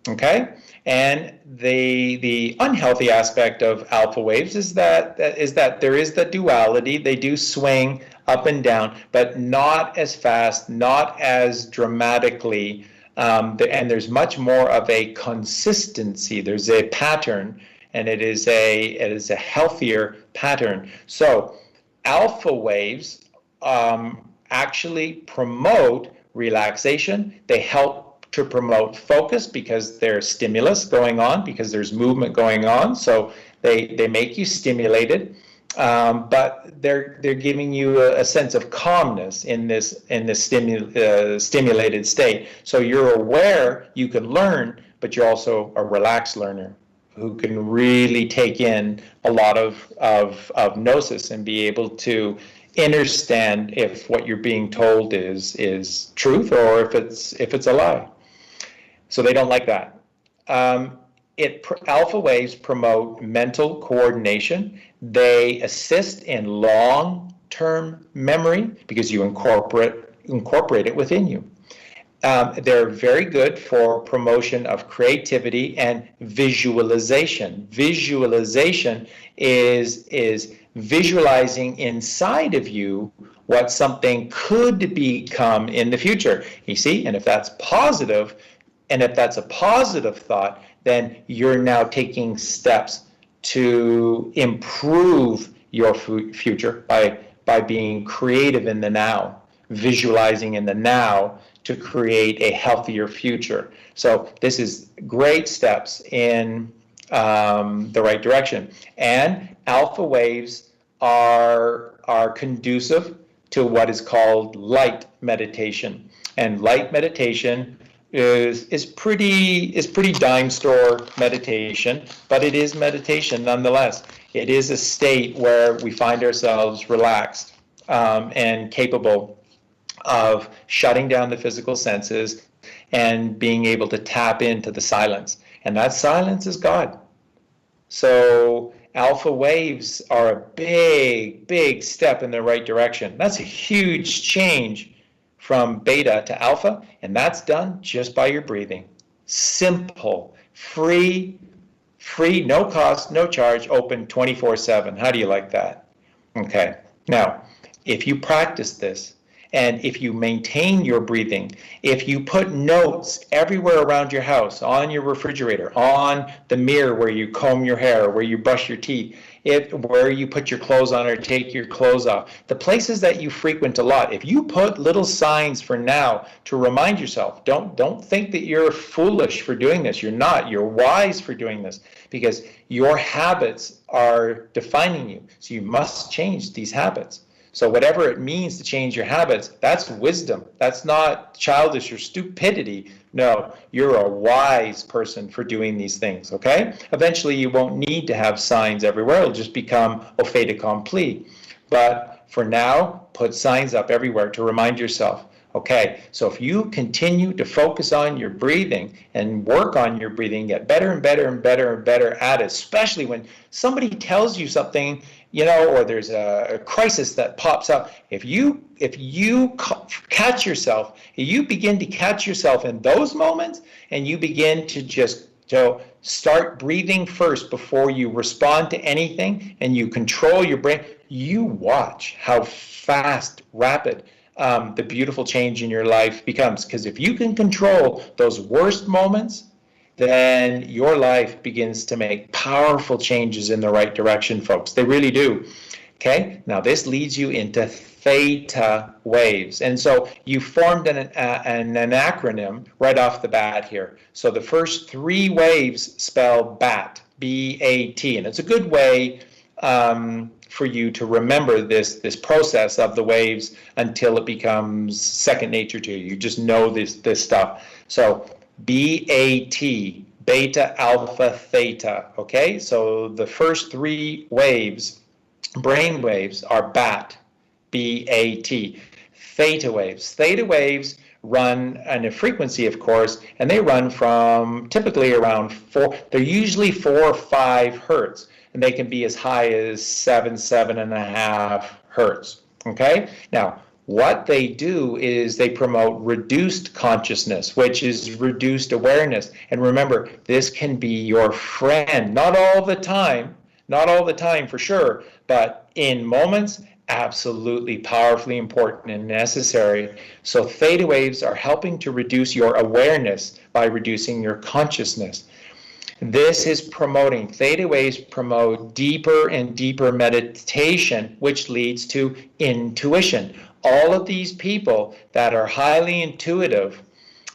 Okay? And the unhealthy aspect of alpha waves is that there is the duality. They do swing up and down, but not as fast, not as dramatically, and there's much more of a consistency. There's a pattern, and it is a healthier pattern. So alpha waves actually promote relaxation. They help to promote focus because there's stimulus going on, because there's movement going on. So they make you stimulated, but they're giving you a sense of calmness in this stimulated state. So you're aware, you can learn, but you're also a relaxed learner who can really take in a lot of gnosis and be able to understand if what you're being told is truth or if it's a lie. So they don't like that. Alpha waves promote mental coordination. They assist in long-term memory because you incorporate it within you. They're very good for promotion of creativity and visualization. Visualization is visualizing inside of you what something could become in the future. You see, and if that's positive, and if that's a positive thought, then you're now taking steps to improve your future by being creative in the now, visualizing in the now to create a healthier future. So this is great steps in the right direction. And alpha waves are conducive to what is called light meditation. And light meditation is pretty dime store meditation, but it is meditation nonetheless. It is a state where we find ourselves relaxed and capable of shutting down the physical senses and being able to tap into the silence. And that silence is God. So alpha waves are a big step in the right direction. That's a huge change from beta to alpha, and that's done just by your breathing. Simple, free, no cost, no charge, open 24/7. How do you like that? Okay. Now, if you practice this, and if you maintain your breathing, if you put notes everywhere around your house, on your refrigerator, on the mirror where you comb your hair, where you brush your teeth, where you put your clothes on or take your clothes off, the places that you frequent a lot, if you put little signs for now to remind yourself, don't think that you're foolish for doing this. You're not. You're wise for doing this, because your habits are defining you. So you must change these habits. So whatever it means to change your habits, that's wisdom. That's not childish or stupidity. No, you're a wise person for doing these things, okay? Eventually you won't need to have signs everywhere. It'll just become au fait accompli. But for now, put signs up everywhere to remind yourself. Okay, so if you continue to focus on your breathing and work on your breathing, get better and better and better and better at it, especially when somebody tells you something, or there's a crisis that pops up. If you catch yourself, you begin to catch yourself in those moments, and you begin to just start breathing first before you respond to anything, and you control your brain, you watch how fast, rapid, the beautiful change in your life becomes. Because if you can control those worst moments, then your life begins to make powerful changes in the right direction, folks. They really do. Okay, now this leads you into theta waves. And so you formed an acronym right off the bat here. So the first three waves spell BAT, B-A-T, and it's a good way for you to remember this process of the waves until it becomes second nature to you. You just know this stuff. So B-A-T, beta, alpha, theta, okay? So the first three waves, brain waves, are BAT, B-A-T. Theta waves. Theta waves run in a frequency, of course, and they run from typically around 4, they're usually 4 or 5 hertz, and they can be as high as 7.5 hertz, okay? Now, what they do is they promote reduced consciousness, which is reduced awareness. And remember, this can be your friend, not all the time for sure, but in moments, absolutely powerfully important and necessary. So theta waves are helping to reduce your awareness by reducing your consciousness. This is promoting, theta waves promote deeper and deeper meditation, which leads to intuition. All of these people that are highly intuitive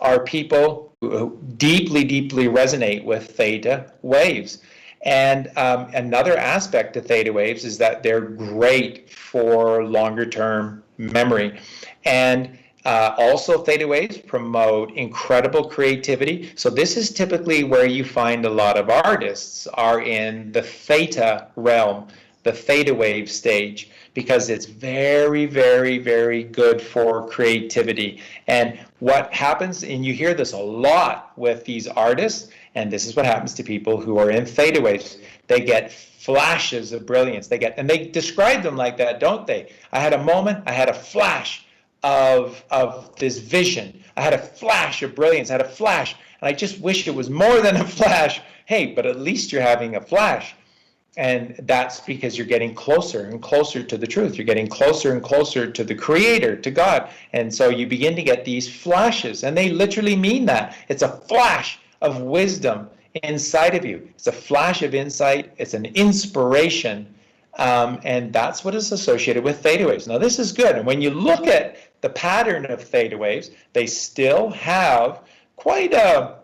are people who deeply resonate with theta waves. And another aspect to theta waves is that they're great for longer term memory. And also theta waves promote incredible creativity. So this is typically where you find a lot of artists are in the theta realm, the theta wave stage, because it's very good for creativity. And what happens, and you hear this a lot with these artists, and this is what happens to people who are in theta waves, they get flashes of brilliance. And they describe them like that, don't they? I had a moment, I had a flash of this vision. I had a flash of brilliance, I had a flash, and I just wish it was more than a flash. Hey, but at least you're having a flash. And that's because you're getting closer and closer to the truth. You're getting closer and closer to the Creator, to God. And so you begin to get these flashes, and they literally mean that. It's a flash of wisdom inside of you. It's a flash of insight. It's an inspiration. And that's what is associated with theta waves. Now, this is good. And when you look at the pattern of theta waves, they still have quite a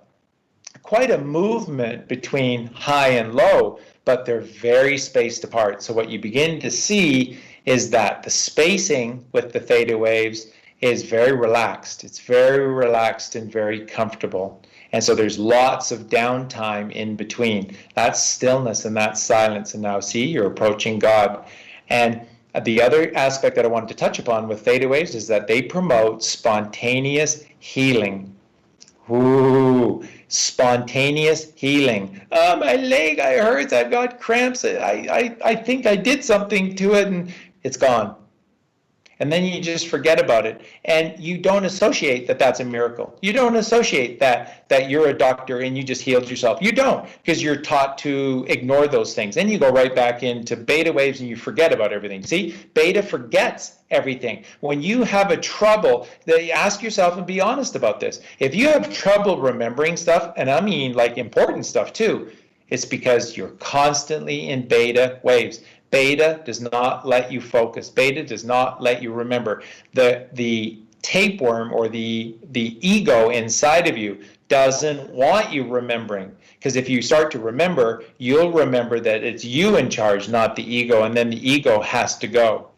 quite a movement between high and low, but they're very spaced apart. So what you begin to see is that the spacing with the theta waves is very relaxed. It's very relaxed and very comfortable. And so there's lots of downtime in between. That's stillness and that's silence. And now see, you're approaching God. And the other aspect that I wanted to touch upon with theta waves is that they promote spontaneous healing. Ooh, spontaneous healing. Oh, my leg, I hurt, I've got cramps. I think I did something to it and it's gone. And then you just forget about it. And you don't associate that that's a miracle. You don't associate that you're a doctor and you just healed yourself. You don't, because you're taught to ignore those things. Then you go right back into beta waves and you forget about everything. See, beta forgets everything. When you have a trouble, ask yourself and be honest about this. If you have trouble remembering stuff, and I mean like important stuff too, it's because you're constantly in beta waves. Beta does not let you focus. Beta does not let you remember. The tapeworm or the ego inside of you doesn't want you remembering. Because if you start to remember, you'll remember that it's you in charge, not the ego, and then the ego has to go.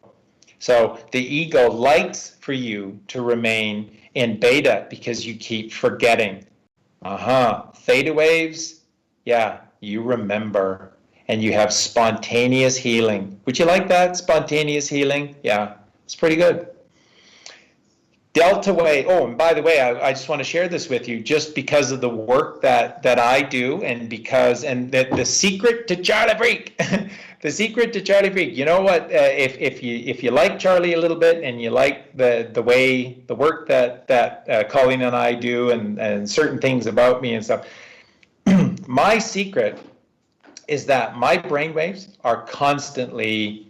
So the ego likes for you to remain in beta because you keep forgetting. Theta waves, yeah, you remember. And you have spontaneous healing. Would you like that? Spontaneous healing? Yeah, it's pretty good. Delta wave. Oh, and by the way, I just want to share this with you just because of the work that I do and the secret to Charlie Freak. The secret to Charlie Freak. You know what? If you like Charlie a little bit and you like the work that Colleen and I do and certain things about me and stuff, my secret is that my brain waves are constantly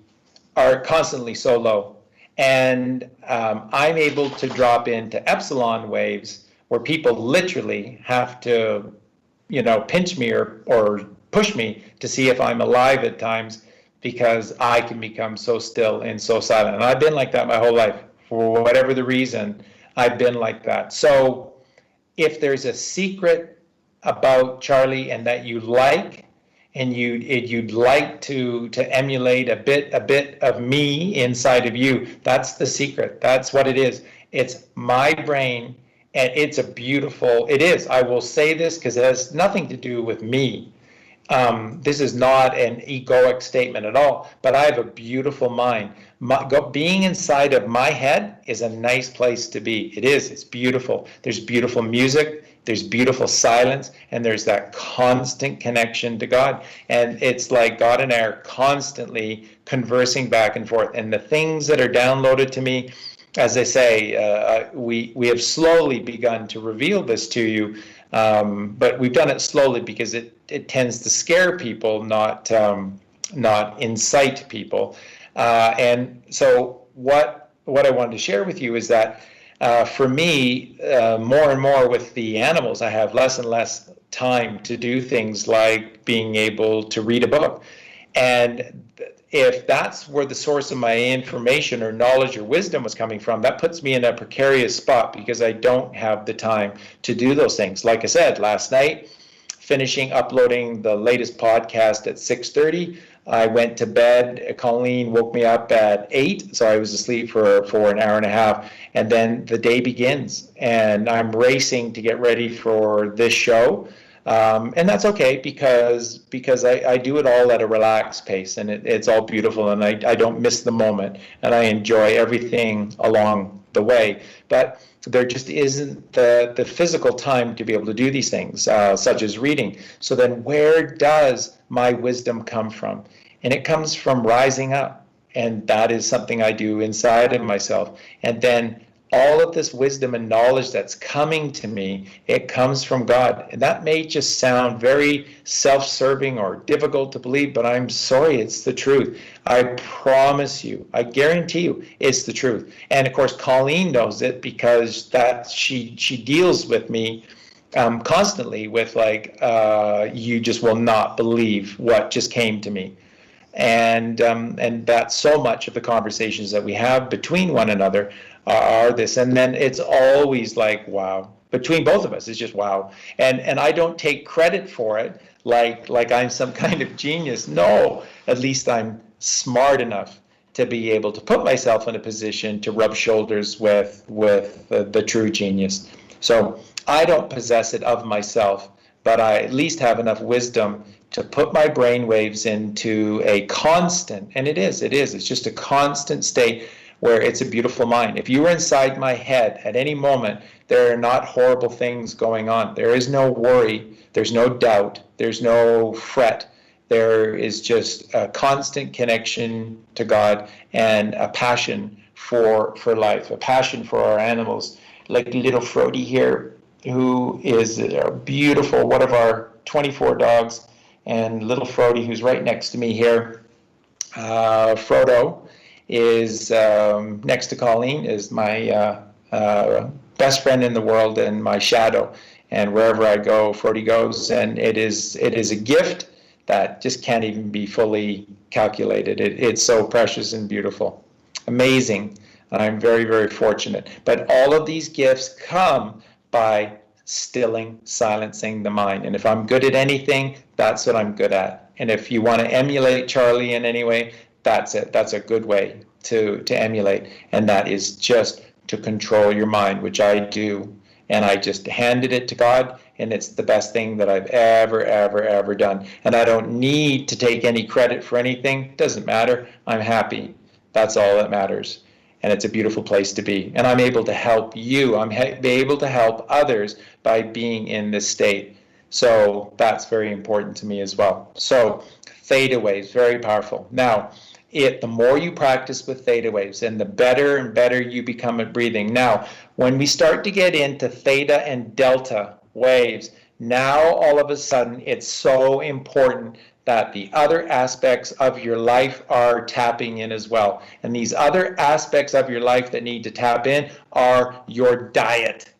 so low, and I'm able to drop into epsilon waves where people literally have to, pinch me or push me to see if I'm alive at times, because I can become so still and so silent. And I've been like that my whole life. For whatever the reason, I've been like that. So if there's a secret about Charlie and that you like, and you'd like to emulate a bit of me inside of you, that's the secret. That's what it is. It's my brain, and it is. I will say this because it has nothing to do with me. This is not an egoic statement at all, but I have a beautiful mind. Being inside of my head is a nice place to be. It is. It's beautiful. There's beautiful music. There's beautiful silence, and there's that constant connection to God. And it's like God and I are constantly conversing back and forth. And the things that are downloaded to me, as I say, we have slowly begun to reveal this to you, but we've done it slowly because it tends to scare people, not incite people. And so what I wanted to share with you is that for me, more and more with the animals, I have less and less time to do things like being able to read a book. And if that's where the source of my information or knowledge or wisdom was coming from, that puts me in a precarious spot because I don't have the time to do those things. Like I said, last night, finishing uploading the latest podcast at 6:30. I went to bed. Colleen woke me up at 8, so I was asleep for an hour and a half. And then the day begins, and I'm racing to get ready for this show. And that's okay because I do it all at a relaxed pace, and it's all beautiful, and I don't miss the moment, and I enjoy everything along the way. But there just isn't the physical time to be able to do these things, such as reading. So then where does my wisdom come from? And it comes from rising up. And that is something I do inside of myself. And then all of this wisdom and knowledge that's coming to me, it comes from God. And that may just sound very self-serving or difficult to believe, but I'm sorry, it's the truth. I promise you, I guarantee you, it's the truth. And of course, Colleen knows it because she deals with me constantly with you just will not believe what just came to me. And that's so much of the conversations that we have between one another are this. And then it's always like, wow. between both of us is just wow. And I don't take credit for it like I'm some kind of genius. No, at least I'm smart enough to be able to put myself in a position to rub shoulders with the true genius. So I don't possess it of myself, but I at least have enough wisdom to put my brain waves into a constant, and it's just a constant state where it's a beautiful mind. If you were inside my head at any moment, there are not horrible things going on. There is no worry, there's no doubt, there's no fret. There is just a constant connection to God and a passion for life, a passion for our animals. Like little Frody here, who is a beautiful, one of our 24 dogs, and little Frody, who's right next to me here. Frodo is next to Colleen, is my best friend in the world and my shadow. And wherever I go, Frody goes, and it is a gift that just can't even be fully calculated. It's so precious and beautiful, amazing. I'm very, very fortunate. But all of these gifts come by stilling, silencing the mind. And if I'm good at anything, that's what I'm good at. And if you want to emulate Charlie in any way, that's it. That's a good way to emulate. And that is just to control your mind, which I do. And I just handed it to God, and it's the best thing that I've ever done. And I don't need to take any credit for anything. Doesn't matter. I'm happy. That's all that matters. And it's a beautiful place to be. And I'm able to help you. I'm able to help others by being in this state. So that's very important to me as well. So theta waves, very powerful. Now, the more you practice with theta waves, and the better and better you become at breathing. Now, when we start to get into theta and delta waves, now all of a sudden it's so important that the other aspects of your life are tapping in as well. And these other aspects of your life that need to tap in are your diet.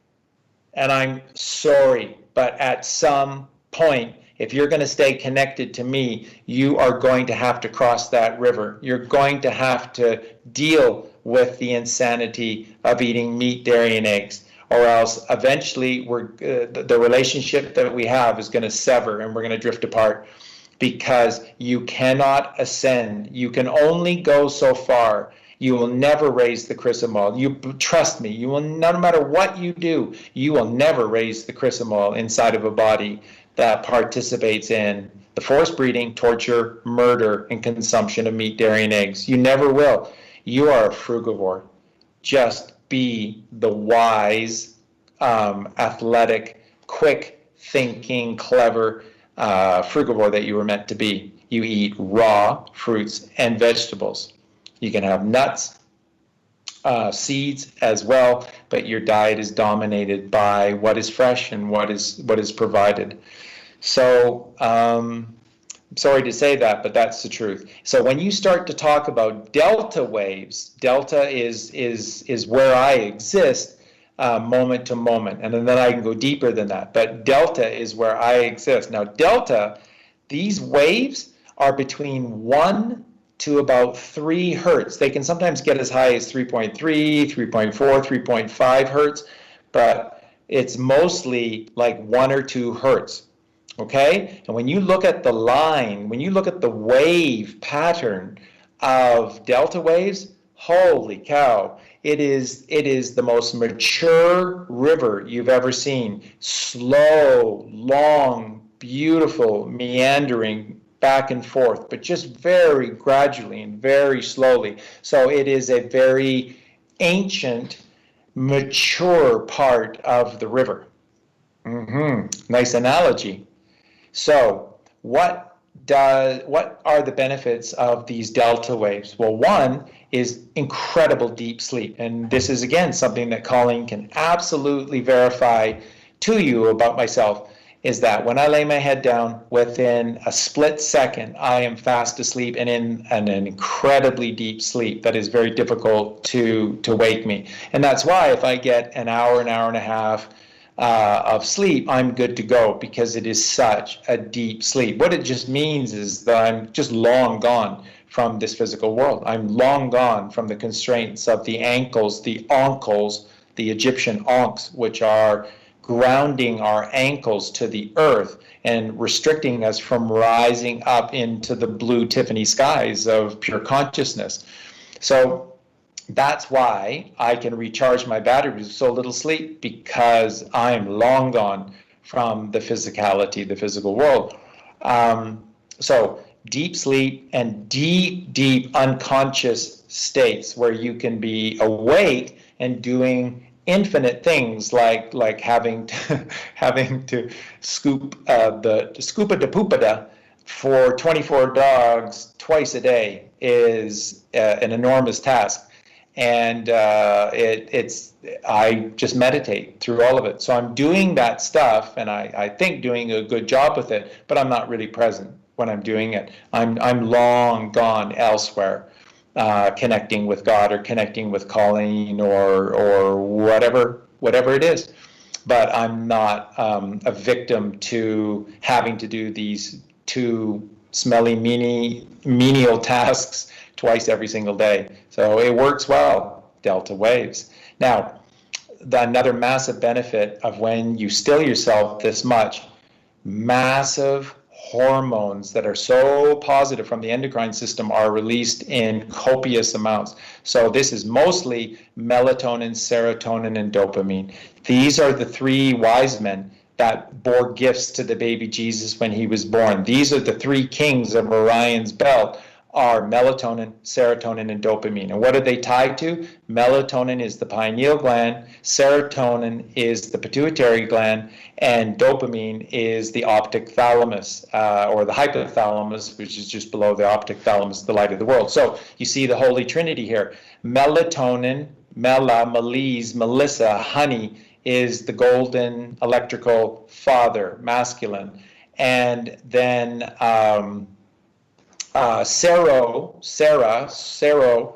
And I'm sorry, but at some point, if you're going to stay connected to me, you are going to have to cross that river. You're going to have to deal with the insanity of eating meat, dairy, and eggs, or else eventually the relationship that we have is going to sever and we're going to drift apart, because you cannot ascend. You can only go so far. You will never raise the chrysamal. You trust me, you will, no matter what you do, you will never raise the chrysamal inside of a body that participates in the forced breeding, torture, murder, and consumption of meat, dairy, and eggs. You never will. You are a frugivore. Just be the wise, athletic, quick thinking, clever frugivore that you were meant to be. You eat raw fruits and vegetables. You can have nuts, seeds as well, but your diet is dominated by what is fresh and what is provided. So sorry to say that, but that's the truth. So when you start to talk about delta waves, delta is where I exist moment to moment, and then I can go deeper than that. But delta is where I exist. Now delta, these waves are between 1 to about 3 hertz. They can sometimes get as high as 3.3, 3.4, 3.5 hertz, but it's mostly like 1 or 2 hertz. Okay? And when you look at the line, when you look at the wave pattern of delta waves, holy cow, it is the most mature river you've ever seen. Slow, long, beautiful, meandering back and forth, but just very gradually and very slowly. So it is a very ancient, mature part of the river. Nice analogy. So what are the benefits of these delta waves? Well, one is incredible deep sleep. And this is, again, something that Colleen can absolutely verify to you about myself, is that when I lay my head down, within a split second, I am fast asleep and in an incredibly deep sleep that is very difficult to wake me. And that's why if I get an hour and a half of sleep, I'm good to go, because it is such a deep sleep. What it just means is that I'm just long gone from this physical world. I'm long gone from the constraints of the ankles, the oncles, the Egyptian onks, which are grounding our ankles to the earth and restricting us from rising up into the blue Tiffany skies of pure consciousness. So that's why I can recharge my battery with so little sleep, because I'm long gone from the physicality, the physical world. So deep sleep and deep unconscious states where you can be awake and doing infinite things, like having to scoop the scupa de pupada for 24 dogs twice a day is an enormous task. And I just meditate through all of it. So I'm doing that stuff, and I think doing a good job with it, but I'm not really present when I'm doing it. I'm long gone elsewhere, connecting with God or connecting with Colleen or whatever it is. But I'm not a victim to having to do these two smelly menial tasks twice every single day. So it works well, delta waves. Now, another massive benefit of when you still yourself this much, massive hormones that are so positive from the endocrine system are released in copious amounts. So this is mostly melatonin, serotonin, and dopamine. These are the three wise men that bore gifts to the baby Jesus when he was born. These are the three kings of Orion's belt, are melatonin, serotonin, and dopamine. And what are they tied to? Melatonin is the pineal gland, serotonin is the pituitary gland, and dopamine is the optic thalamus, or the hypothalamus, which is just below the optic thalamus, the light of the world. So you see the Holy Trinity here. Melatonin, Mela, Melise, Melissa, honey, is the golden electrical father, masculine. And then sero,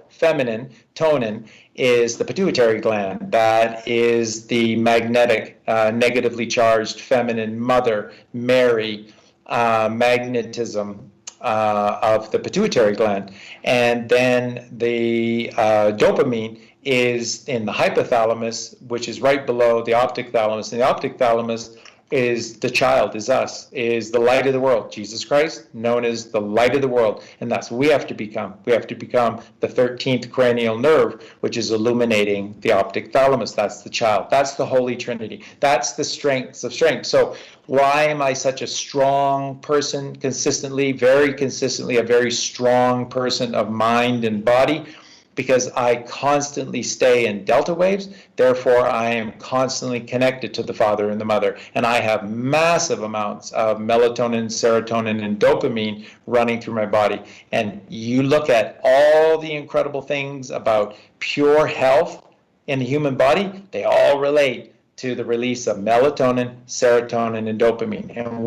feminine, tonin, is the pituitary gland. That is the magnetic, negatively charged feminine mother, Mary, magnetism of the pituitary gland. And then the dopamine is in the hypothalamus, which is right below the optic thalamus. And the optic thalamus is the child, is us, is the light of the world. Jesus Christ, known as the light of the world. And that's what we have to become. We have to become the 13th cranial nerve, which is illuminating the optic thalamus. That's the child. That's the Holy Trinity. That's the strengths of strength. So why am I such a strong person consistently, very consistently, a very strong person of mind and body? Because I constantly stay in delta waves, therefore I am constantly connected to the father and the mother. And I have massive amounts of melatonin, serotonin, and dopamine running through my body. And you look at all the incredible things about pure health in the human body, they all relate to the release of melatonin, serotonin, and dopamine. And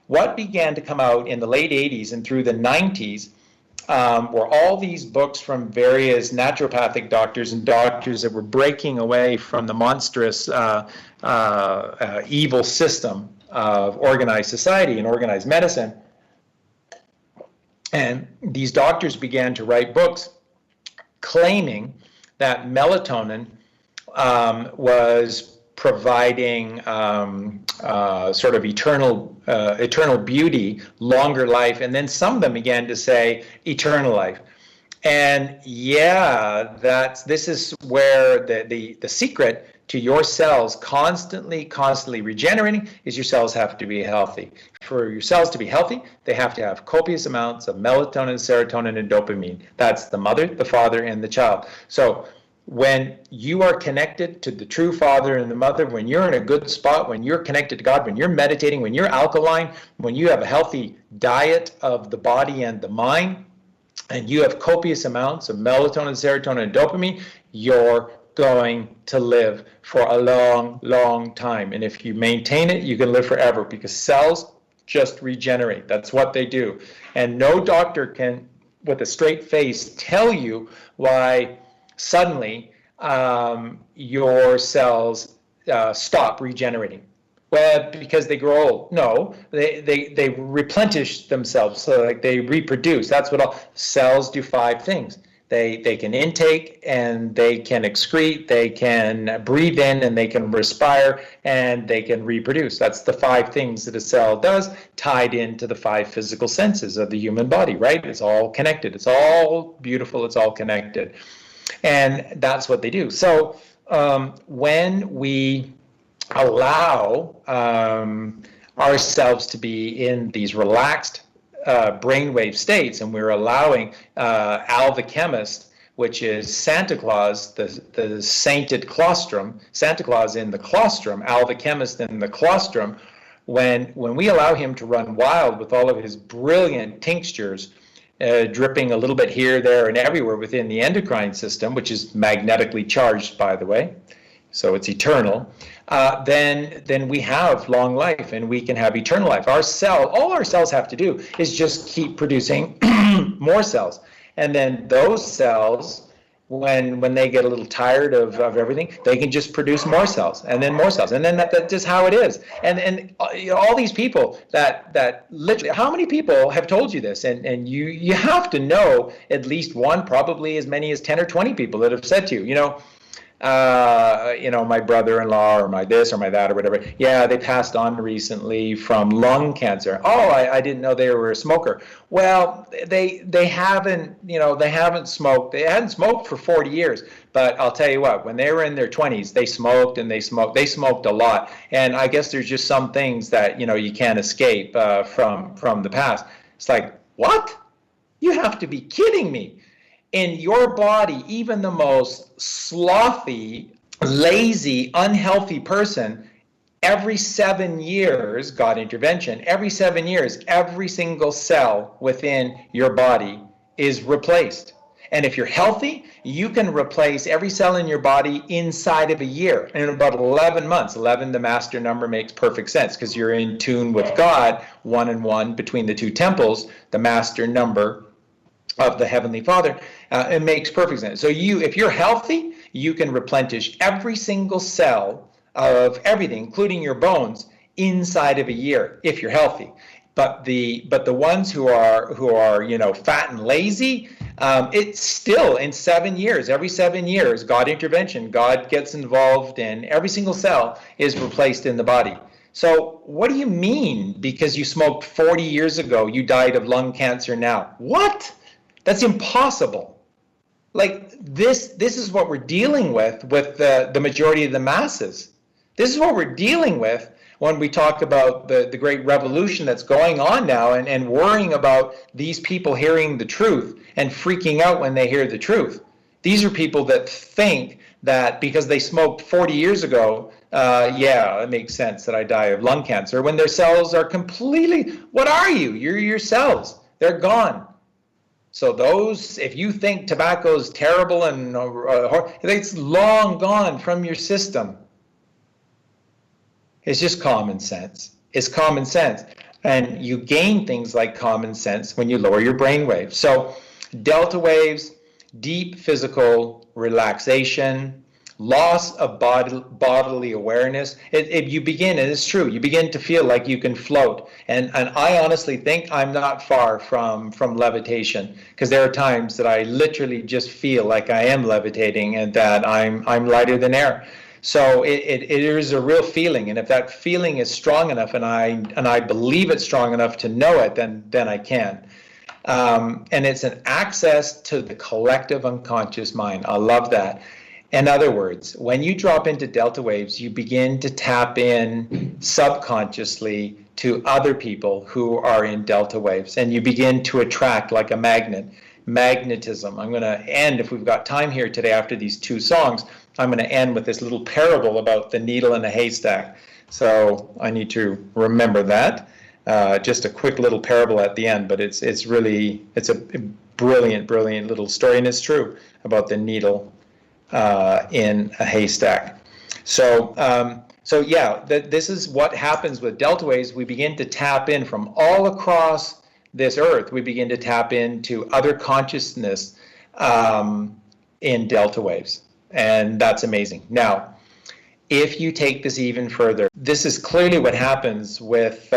what began to come out in the late 80s and through the 90s were all these books from various naturopathic doctors and doctors that were breaking away from the monstrous evil system of organized society and organized medicine. And these doctors began to write books claiming that melatonin was providing sort of eternal beauty, longer life, and then some of them began to say eternal life. And yeah, this is where the secret to your cells constantly regenerating is your cells have to be healthy. For your cells to be healthy, they have to have copious amounts of melatonin, serotonin, and dopamine. That's the mother, the father, and the child. So when you are connected to the true father and the mother, when you're in a good spot, when you're connected to God, when you're meditating, when you're alkaline, when you have a healthy diet of the body and the mind, and you have copious amounts of melatonin, serotonin, and dopamine, you're going to live for a long time. And if you maintain it, you can live forever, because cells just regenerate. That's what they do. And no doctor can, with a straight face, tell you why suddenly your cells stop regenerating. Well, because they grow old. No, they replenish themselves, so like they reproduce. That's what all cells do. 5 things. They can intake and they can excrete, they can breathe in and they can respire, and they can reproduce. That's the 5 things that a cell does, tied into the 5 physical senses of the human body, right? It's all connected. It's all beautiful. It's all connected. And that's what they do. So when we allow ourselves to be in these relaxed brainwave states, and we're allowing Al the chemist, which is Santa Claus, the sainted colostrum, Santa Claus in the colostrum, Al the chemist in the colostrum, when we allow him to run wild with all of his brilliant tinctures, dripping a little bit here, there, and everywhere within the endocrine system, which is magnetically charged, by the way, so it's eternal, then we have long life and we can have eternal life. All our cells have to do is just keep producing more cells. And then those cells, when they get a little tired of everything, they can just produce more cells and then more cells. And then that's just how it is. And you know, all these people that literally, how many people have told you this? And you have to know at least one, probably as many as 10 or 20 people that have said to you, my brother-in-law or my this or my that or whatever, yeah, they passed on recently from lung cancer. Oh, I didn't know they were a smoker. Well, they haven't smoked. They hadn't smoked for 40 years. But I'll tell you what, when they were in their 20s, they smoked a lot. And I guess there's just some things that, you can't escape from the past. It's like, what? You have to be kidding me. In your body, even the most slothy, lazy, unhealthy person, every 7 years, God intervention, every 7 years, every single cell within your body is replaced. And if you're healthy, you can replace every cell in your body inside of a year, in about 11 months. 11, the master number, makes perfect sense because you're in tune with God, 1 and 1 between the 2 temples, the master number of the Heavenly Father. It makes perfect sense. So if you're healthy, you can replenish every single cell of everything, including your bones, inside of a year if you're healthy. But the ones who are fat and lazy, it's still in 7 years. Every 7 years, God intervention, God gets involved, and every single cell is replaced in the body. So what do you mean? Because you smoked 40 years ago, you died of lung cancer now? What? That's impossible. Like this is what we're dealing with the majority of the masses. This is what we're dealing with when we talk about the great revolution that's going on now, and worrying about these people hearing the truth and freaking out when they hear the truth. These are people that think that because they smoked 40 years ago, yeah, it makes sense that I die of lung cancer, when their cells are completely, what are you? You're your cells. They're gone. So those, if you think tobacco is terrible and it's long gone from your system. It's just common sense. It's common sense. And you gain things like common sense when you lower your brain waves. So delta waves, deep physical relaxation, loss of bodily awareness. You begin, and it's true, you begin to feel like you can float. And I honestly think I'm not far from levitation, because there are times that I literally just feel like I am levitating and that I'm lighter than air. So it is a real feeling, and if that feeling is strong enough, and I believe it's strong enough to know it, then I can. And it's an access to the collective unconscious mind. I love that. In other words, when you drop into delta waves, you begin to tap in subconsciously to other people who are in delta waves, and you begin to attract like a magnet. Magnetism. I'm going to end, if we've got time here today after these 2 songs, I'm going to end with this little parable about the needle in a haystack. So I need to remember that. Just a quick little parable at the end, but it's a brilliant little story, and it's true about the needle in a haystack. So yeah, this is what happens with delta waves. We begin to tap in from all across this earth. We begin to tap into other consciousness in delta waves, and that's amazing. Now, if you take this even further, this is clearly what happens with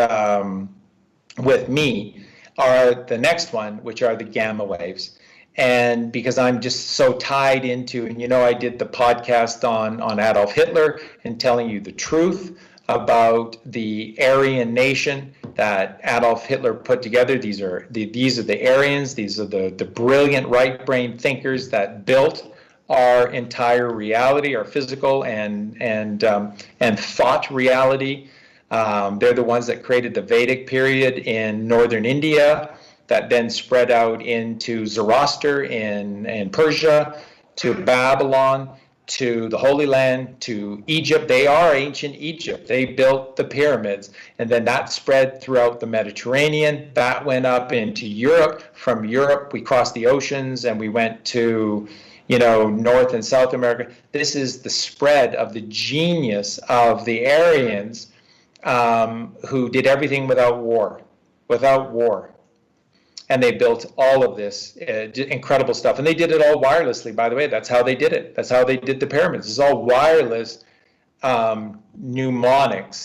me, are the next one, which are the gamma waves. And because I'm just so tied into, and I did the podcast on Adolf Hitler and telling you the truth about the Aryan nation that Adolf Hitler put together. These are the Aryans. These are the brilliant right brain thinkers that built our entire reality, our physical and thought reality. They're the ones that created the Vedic period in northern India, that then spread out into Zoroaster in Persia, to Babylon, to the Holy Land, to Egypt. They are ancient Egypt. They built the pyramids. And then that spread throughout the Mediterranean. That went up into Europe. From Europe, we crossed the oceans and we went to, North and South America. This is the spread of the genius of the Aryans, who did everything without war. And they built all of this incredible stuff. And they did it all wirelessly, by the way. That's how they did it. That's how they did the pyramids. It's all wireless pneumatic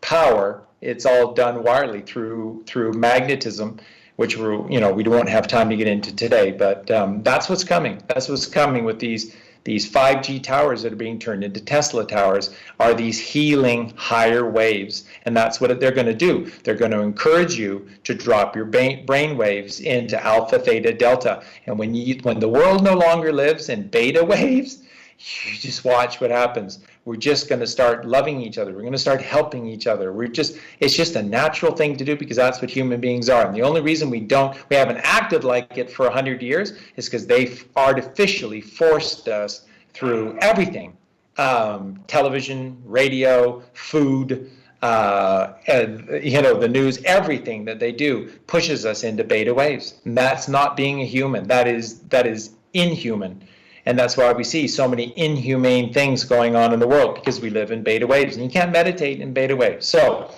power. It's all done wirely through magnetism, which we don't have time to get into today. But that's what's coming. That's what's coming with these 5G towers that are being turned into Tesla towers, are these healing higher waves. And that's what they're going to do. They're going to encourage you to drop your brain waves into alpha, theta, delta. And when the world no longer lives in beta waves, you just watch what happens. We're just going to start loving each other. We're going to start helping each other. It's just a natural thing to do, because that's what human beings are. And the only reason we haven't acted like it for 100 years is because they've artificially forced us through everything. Television, radio, food, the news, everything that they do pushes us into beta waves. And that's not being a human. That is inhuman. And that's why we see so many inhumane things going on in the world, because we live in beta waves, and you can't meditate in beta waves. So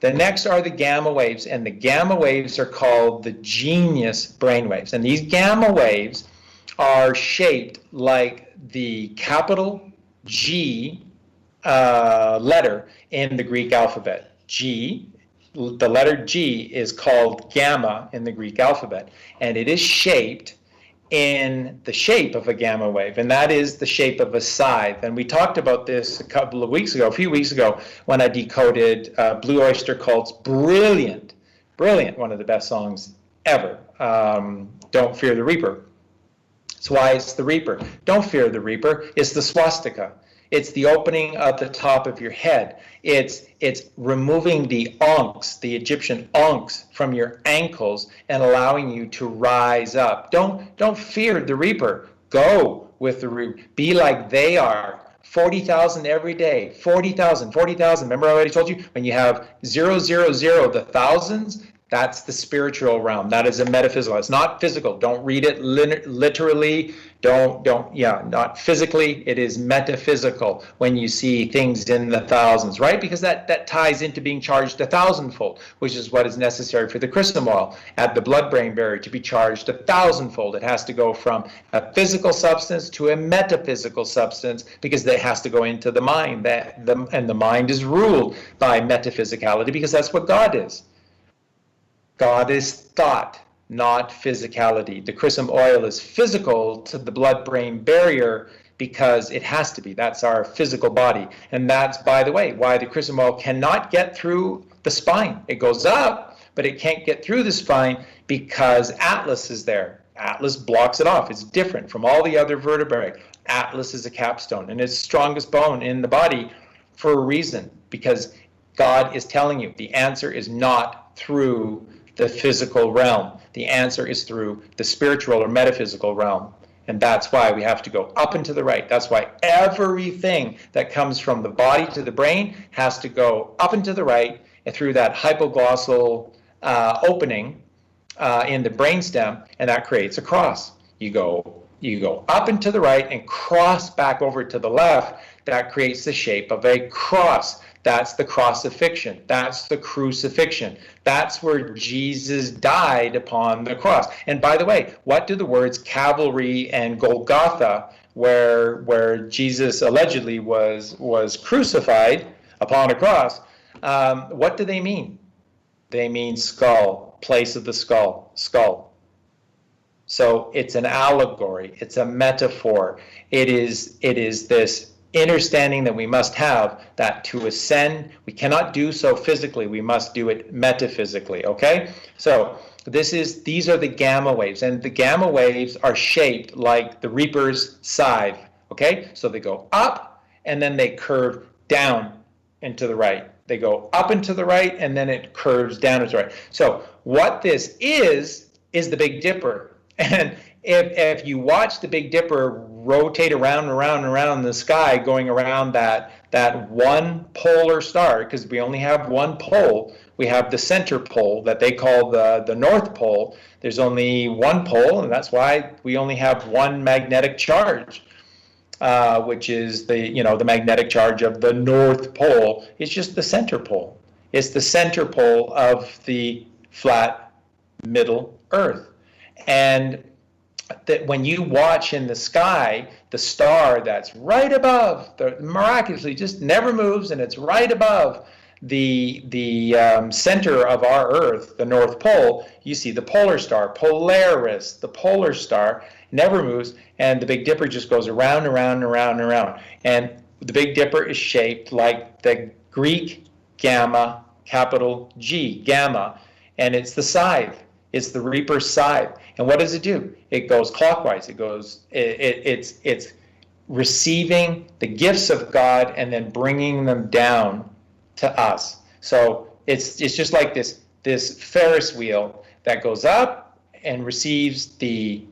the next are the gamma waves, and the gamma waves are called the genius brain waves. And these gamma waves are shaped like the capital G letter in the Greek alphabet. G, the letter G is called gamma in the Greek alphabet, and it is shaped in the shape of a gamma wave, and that is the shape of a scythe. And we talked about this a few weeks ago, when I decoded Blue Oyster Cult's brilliant, one of the best songs ever, Don't Fear the Reaper. That's why it's the Reaper. Don't fear the Reaper. It's the swastika. It's the opening of the top of your head. It's removing the ankhs, the Egyptian ankhs, from your ankles and allowing you to rise up. Don't fear the Reaper. Go with the Reaper. Be like they are. 40,000 every day. 40,000. Remember I already told you? When you have 000, the thousands, that's the spiritual realm. That is a metaphysical. It's not physical. Don't read it literally. Not physically. It is metaphysical when you see things in the thousands, right? Because that ties into being charged 1,000-fold, which is what is necessary for the chrism oil at the blood-brain barrier to be charged 1,000-fold. It has to go from a physical substance to a metaphysical substance, because it has to go into the mind. And the mind is ruled by metaphysicality, because that's what God is. God is thought, not physicality. The chrism oil is physical to the blood-brain barrier because it has to be. That's our physical body. And that's, by the way, why the chrism oil cannot get through the spine. It goes up, but it can't get through the spine because Atlas is there. Atlas blocks it off. It's different from all the other vertebrae. Atlas is a capstone, and it's strongest bone in the body for a reason, because God is telling you the answer is not through the physical realm. The answer is through the spiritual or metaphysical realm. And that's why we have to go up and to the right. That's why everything that comes from the body to the brain has to go up and to the right, and through that hypoglossal opening in the brainstem, and that creates a cross. You go up and to the right and cross back over to the left. That creates the shape of a cross. That's the crucifixion. That's the crucifixion. That's where Jesus died upon the cross. And by the way, what do the words Calvary and Golgotha, where Jesus allegedly was crucified upon a cross, what do they mean? They mean skull, place of the skull. So it's an allegory, it's a metaphor. It is this understanding that we must have, that to ascend, we cannot do so physically, we must do it metaphysically, okay? So these are the gamma waves, and the gamma waves are shaped like the reaper's scythe, okay? So they go up and then they curve down and to the right. They go up and to the right and then it curves down and to the right. So what this is the Big Dipper. And if you watch the Big Dipper rotate around and around and around in the sky, going around that one polar star, because we only have one pole, we have the center pole that they call the North Pole. There's only one pole, and that's why we only have one magnetic charge, which is the magnetic charge of the North Pole. It's just the center pole. It's the center pole of the flat middle Earth. And that when you watch in the sky, the star that's right above, miraculously just never moves, and it's right above the center of our Earth, the North Pole, you see the polar star, Polaris, the polar star, never moves, and the Big Dipper just goes around and around and around and around. And the Big Dipper is shaped like the Greek gamma, capital G, gamma, and it's the scythe. It's the reaper's scythe. And what does it do? It goes clockwise. It's receiving the gifts of God and then bringing them down to us. So it's just like this Ferris wheel that goes up and receives the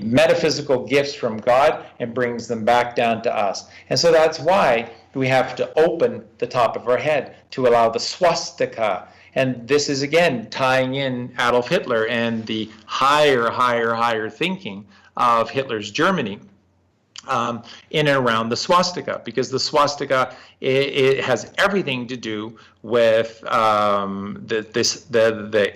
metaphysical gifts from God and brings them back down to us. And so that's why we have to open the top of our head to allow the swastika. And this is, again, tying in Adolf Hitler and the higher thinking of Hitler's Germany in and around the swastika, because the swastika, it has everything to do with the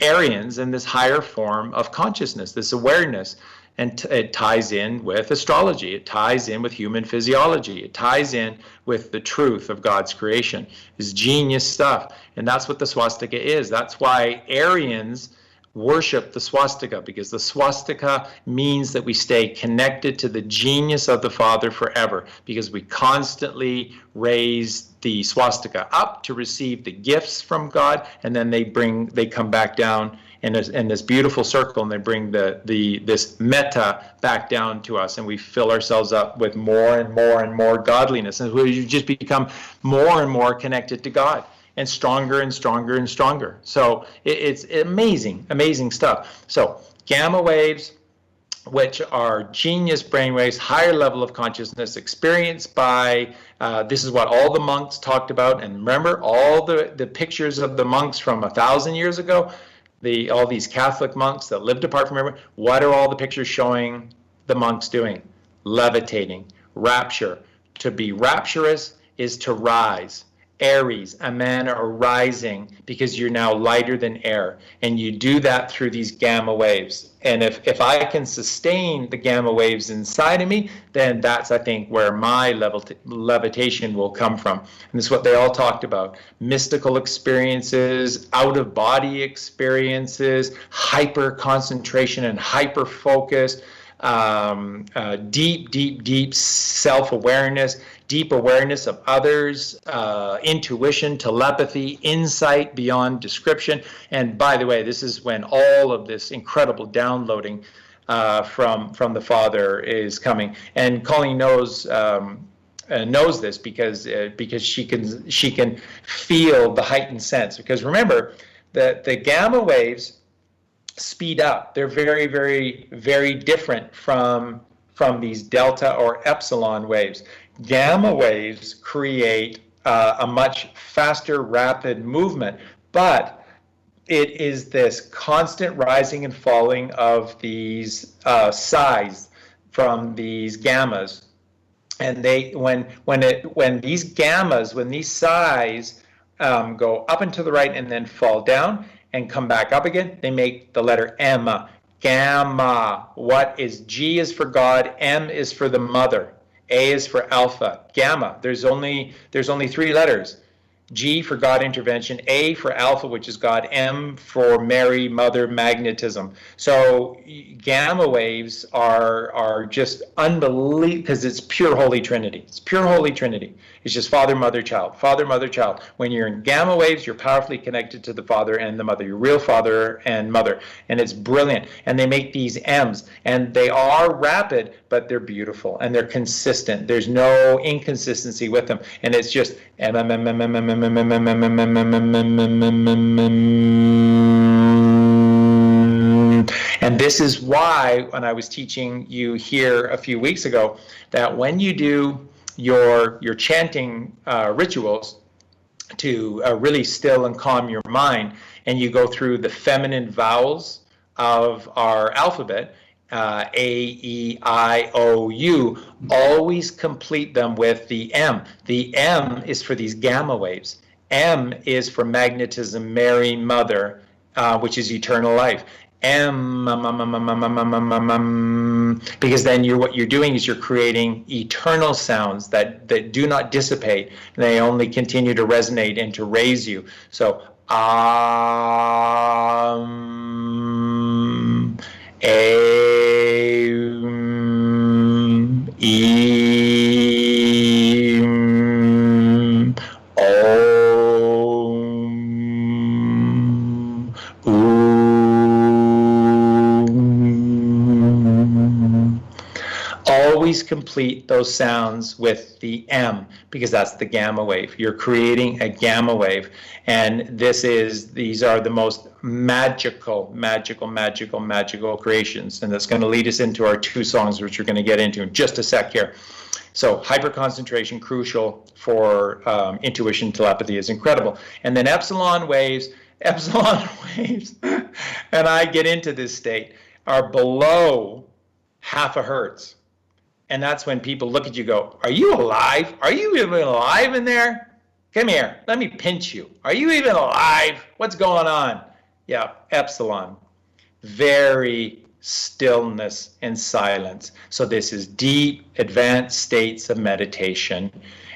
Aryans and this higher form of consciousness, this awareness. And it ties in with astrology. It ties in with human physiology. It ties in with the truth of God's creation. It's genius stuff. And that's what the swastika is. That's why Aryans worship the swastika, because the swastika means that we stay connected to the genius of the Father forever, because we constantly raise the swastika up to receive the gifts from God, and then they come back down in this beautiful circle, and they bring this metta back down to us, and we fill ourselves up with more and more and more godliness, and we just become more and more connected to God, and stronger and stronger and stronger. So it's amazing stuff. So gamma waves, which are genius brainwaves, higher level of consciousness experienced by, this is what all the monks talked about. And remember all the pictures of the monks from 1,000 years ago, all these Catholic monks that lived apart from everyone, what are all the pictures showing the monks doing? Levitating, rapture. To be rapturous is to rise. Aries, a man arising, because you're now lighter than air. And you do that through these gamma waves. And if I can sustain the gamma waves inside of me, then that's, I think, where my levitation will come from. And this is what they all talked about. Mystical experiences, out-of-body experiences, hyper-concentration and hyper-focus, deep self-awareness, deep awareness of others, intuition, telepathy, insight beyond description. And by the way, this is when all of this incredible downloading from the Father is coming. And Colleen knows this because she can feel the heightened sense. Because remember that the gamma waves speed up. They're very, very, very different from these delta or epsilon waves. Gamma waves create a much faster, rapid movement, but it is this constant rising and falling of these psis from these gammas. And when these psis go up and to the right and then fall down and come back up again, they make the letter M, gamma. What is G is for God, M is for the mother, A is for alpha, gamma. There's only 3 letters. G for God intervention, A for alpha, which is God, M for Mary, mother, magnetism. So gamma waves are just unbelievable because it's pure Holy Trinity. It's pure Holy Trinity. It's just Father, Mother, Child, Father, Mother, Child. When you're in gamma waves, you're powerfully connected to the Father and the Mother, your real Father and Mother. And it's brilliant. And they make these M's, and they are rapid, but they're beautiful and they're consistent. There's no inconsistency with them. And it's just and this is why, when I was teaching you here a few weeks ago, that when you do your chanting rituals to really still and calm your mind, and you go through the feminine vowels of our alphabet, A, E, I, O, U, always complete them with the M. The M is for these gamma waves. M is for magnetism, Mary, Mother, which is eternal life. M, because then what you're doing is you're creating eternal sounds that do not dissipate. They only continue to resonate and to raise you. So, always complete those sounds with the M, because that's the gamma wave. You're creating a gamma wave, and these are the most magical creations, and that's going to lead us into our two songs, which we're going to get into in just a sec here. So hyperconcentration, crucial for intuition, telepathy, is incredible. And then epsilon waves, and I get into this state, are below half a hertz. And that's when people look at you and go, are you alive? Are you even alive in there? Come here, let me pinch you. Are you even alive? What's going on? Yeah, epsilon. Very stillness and silence. So this is deep, advanced states of meditation,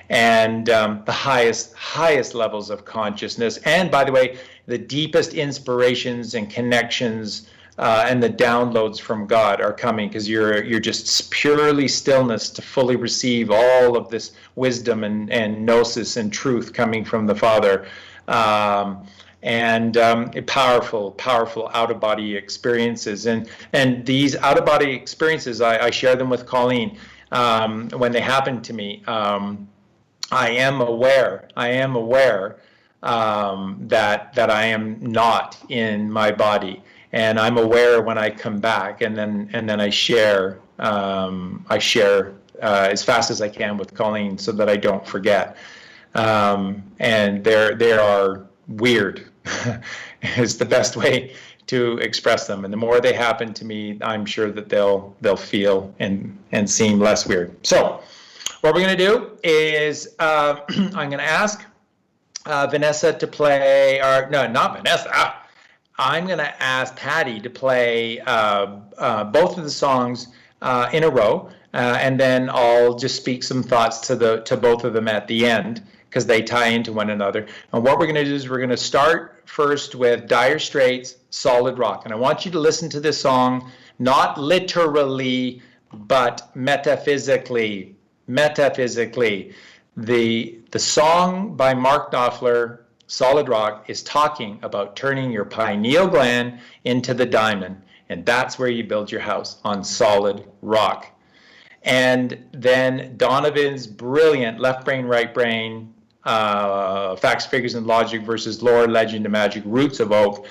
and the highest levels of consciousness. And by the way, the deepest inspirations and connections and the downloads from God are coming, because you're just purely stillness to fully receive all of this wisdom and gnosis and truth coming from the Father. And powerful out-of-body experiences. And these out-of-body experiences, I share them with Colleen when they happen to me. I am aware that I am not in my body. And I'm aware when I come back, and then I share as fast as I can with Colleen so that I don't forget. And they are weird is the best way to express them. And the more they happen to me, I'm sure that they'll feel and seem less weird. So what we're going to do is I'm going to ask Vanessa to play, or no, not Vanessa. I'm going to ask Patty to play both of the songs in a row, and then I'll just speak some thoughts to both of them at the end, because they tie into one another. And what we're going to do is we're going to start first with Dire Straits' Solid Rock. And I want you to listen to this song, not literally, but metaphysically. The song by Mark Knopfler, Solid Rock, is talking about turning your pineal gland into the diamond. And that's where you build your house, on solid rock. And then Donovan's brilliant Left Brain, Right Brain, Facts, Figures, and Logic versus Lore, Legend, and Magic, Roots of Oak,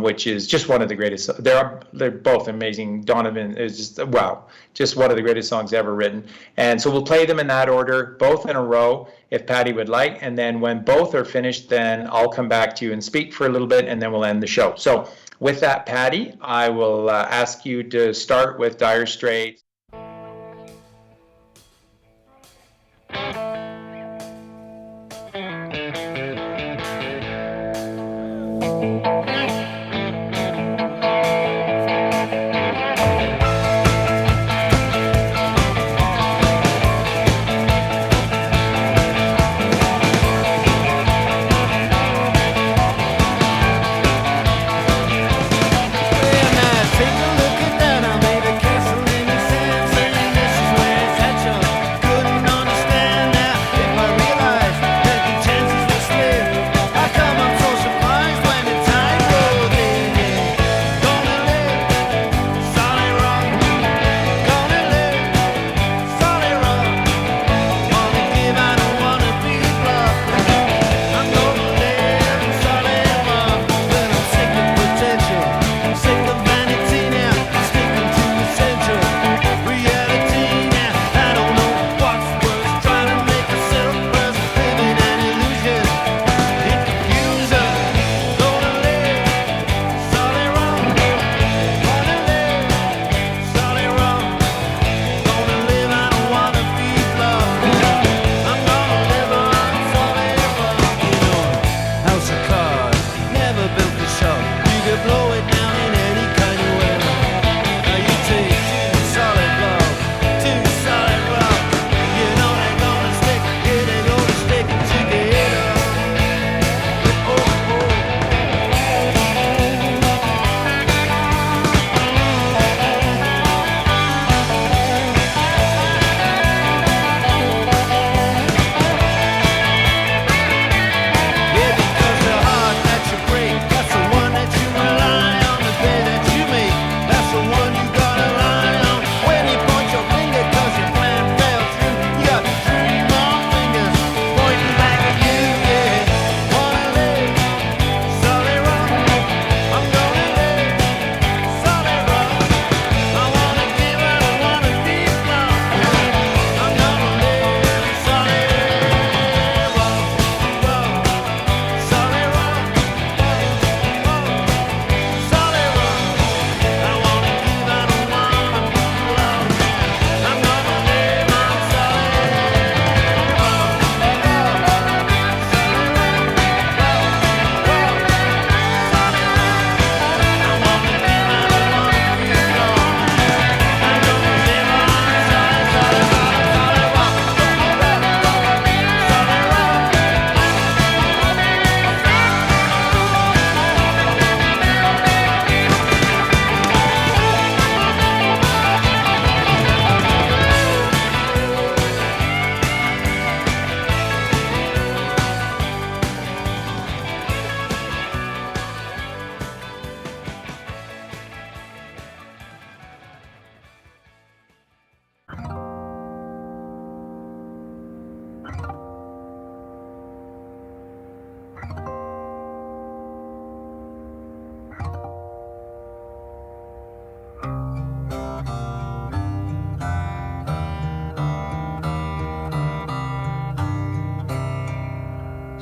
which is just one of the greatest. They're both amazing. Donovan is just, wow, just one of the greatest songs ever written. And so we'll play them in that order, both in a row, if Patty would like. And then when both are finished, then I'll come back to you and speak for a little bit, and then we'll end the show. So with that, Patty, I will ask you to start with Dire Straits.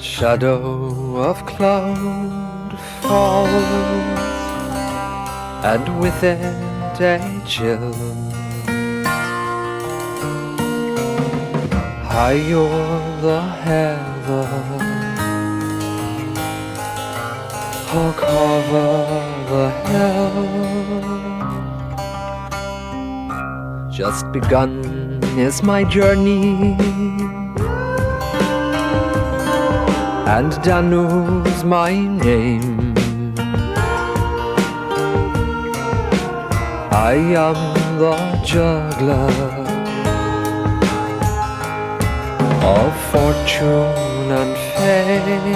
Shadow of cloud falls, and with it a chill. High o'er the heather, or cover the hill. Just begun is my journey, and Danu's my name. I am the juggler of fortune and fame.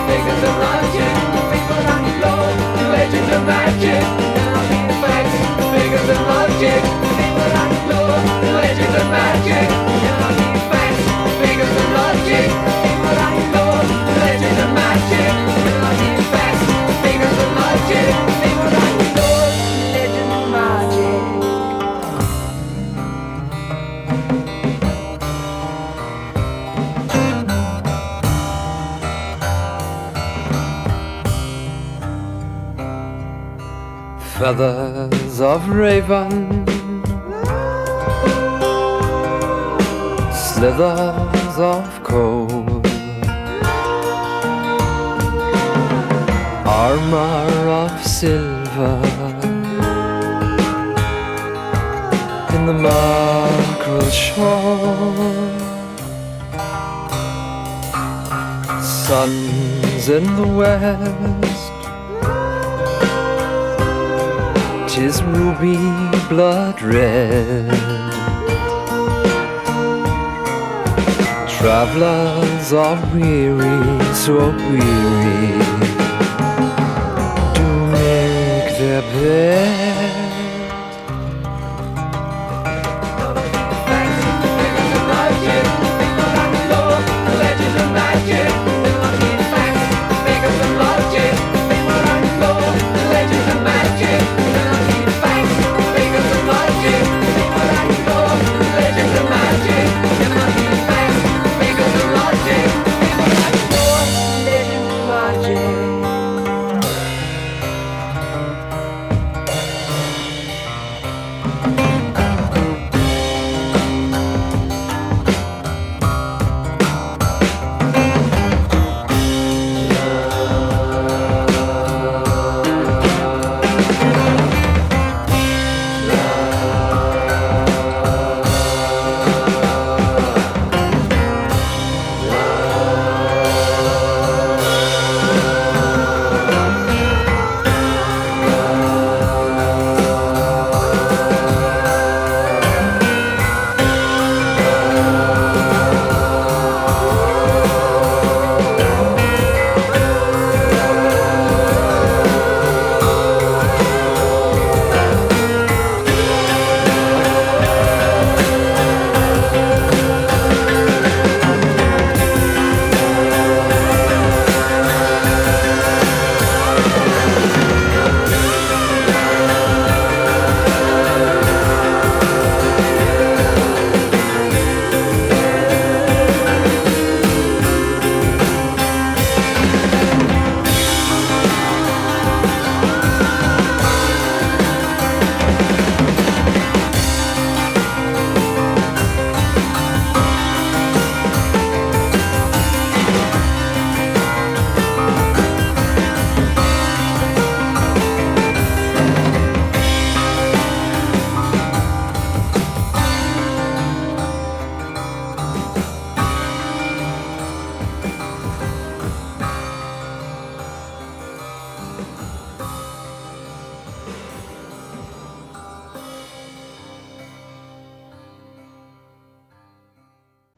Figures of logic, people on the low, the legends of magic. Now be the facts, figures of logic, people on the low, the legends of magic. Now be the facts, figures of logic, people on the low, the legends of magic. Now be the facts, figures of logic, people on the low, the legends of magic. Feathers of raven, slithers of coal, armor of silver in the mackerel shoal. Suns in the west, 'tis ruby blood red. Travelers are weary, so weary, to make their bed.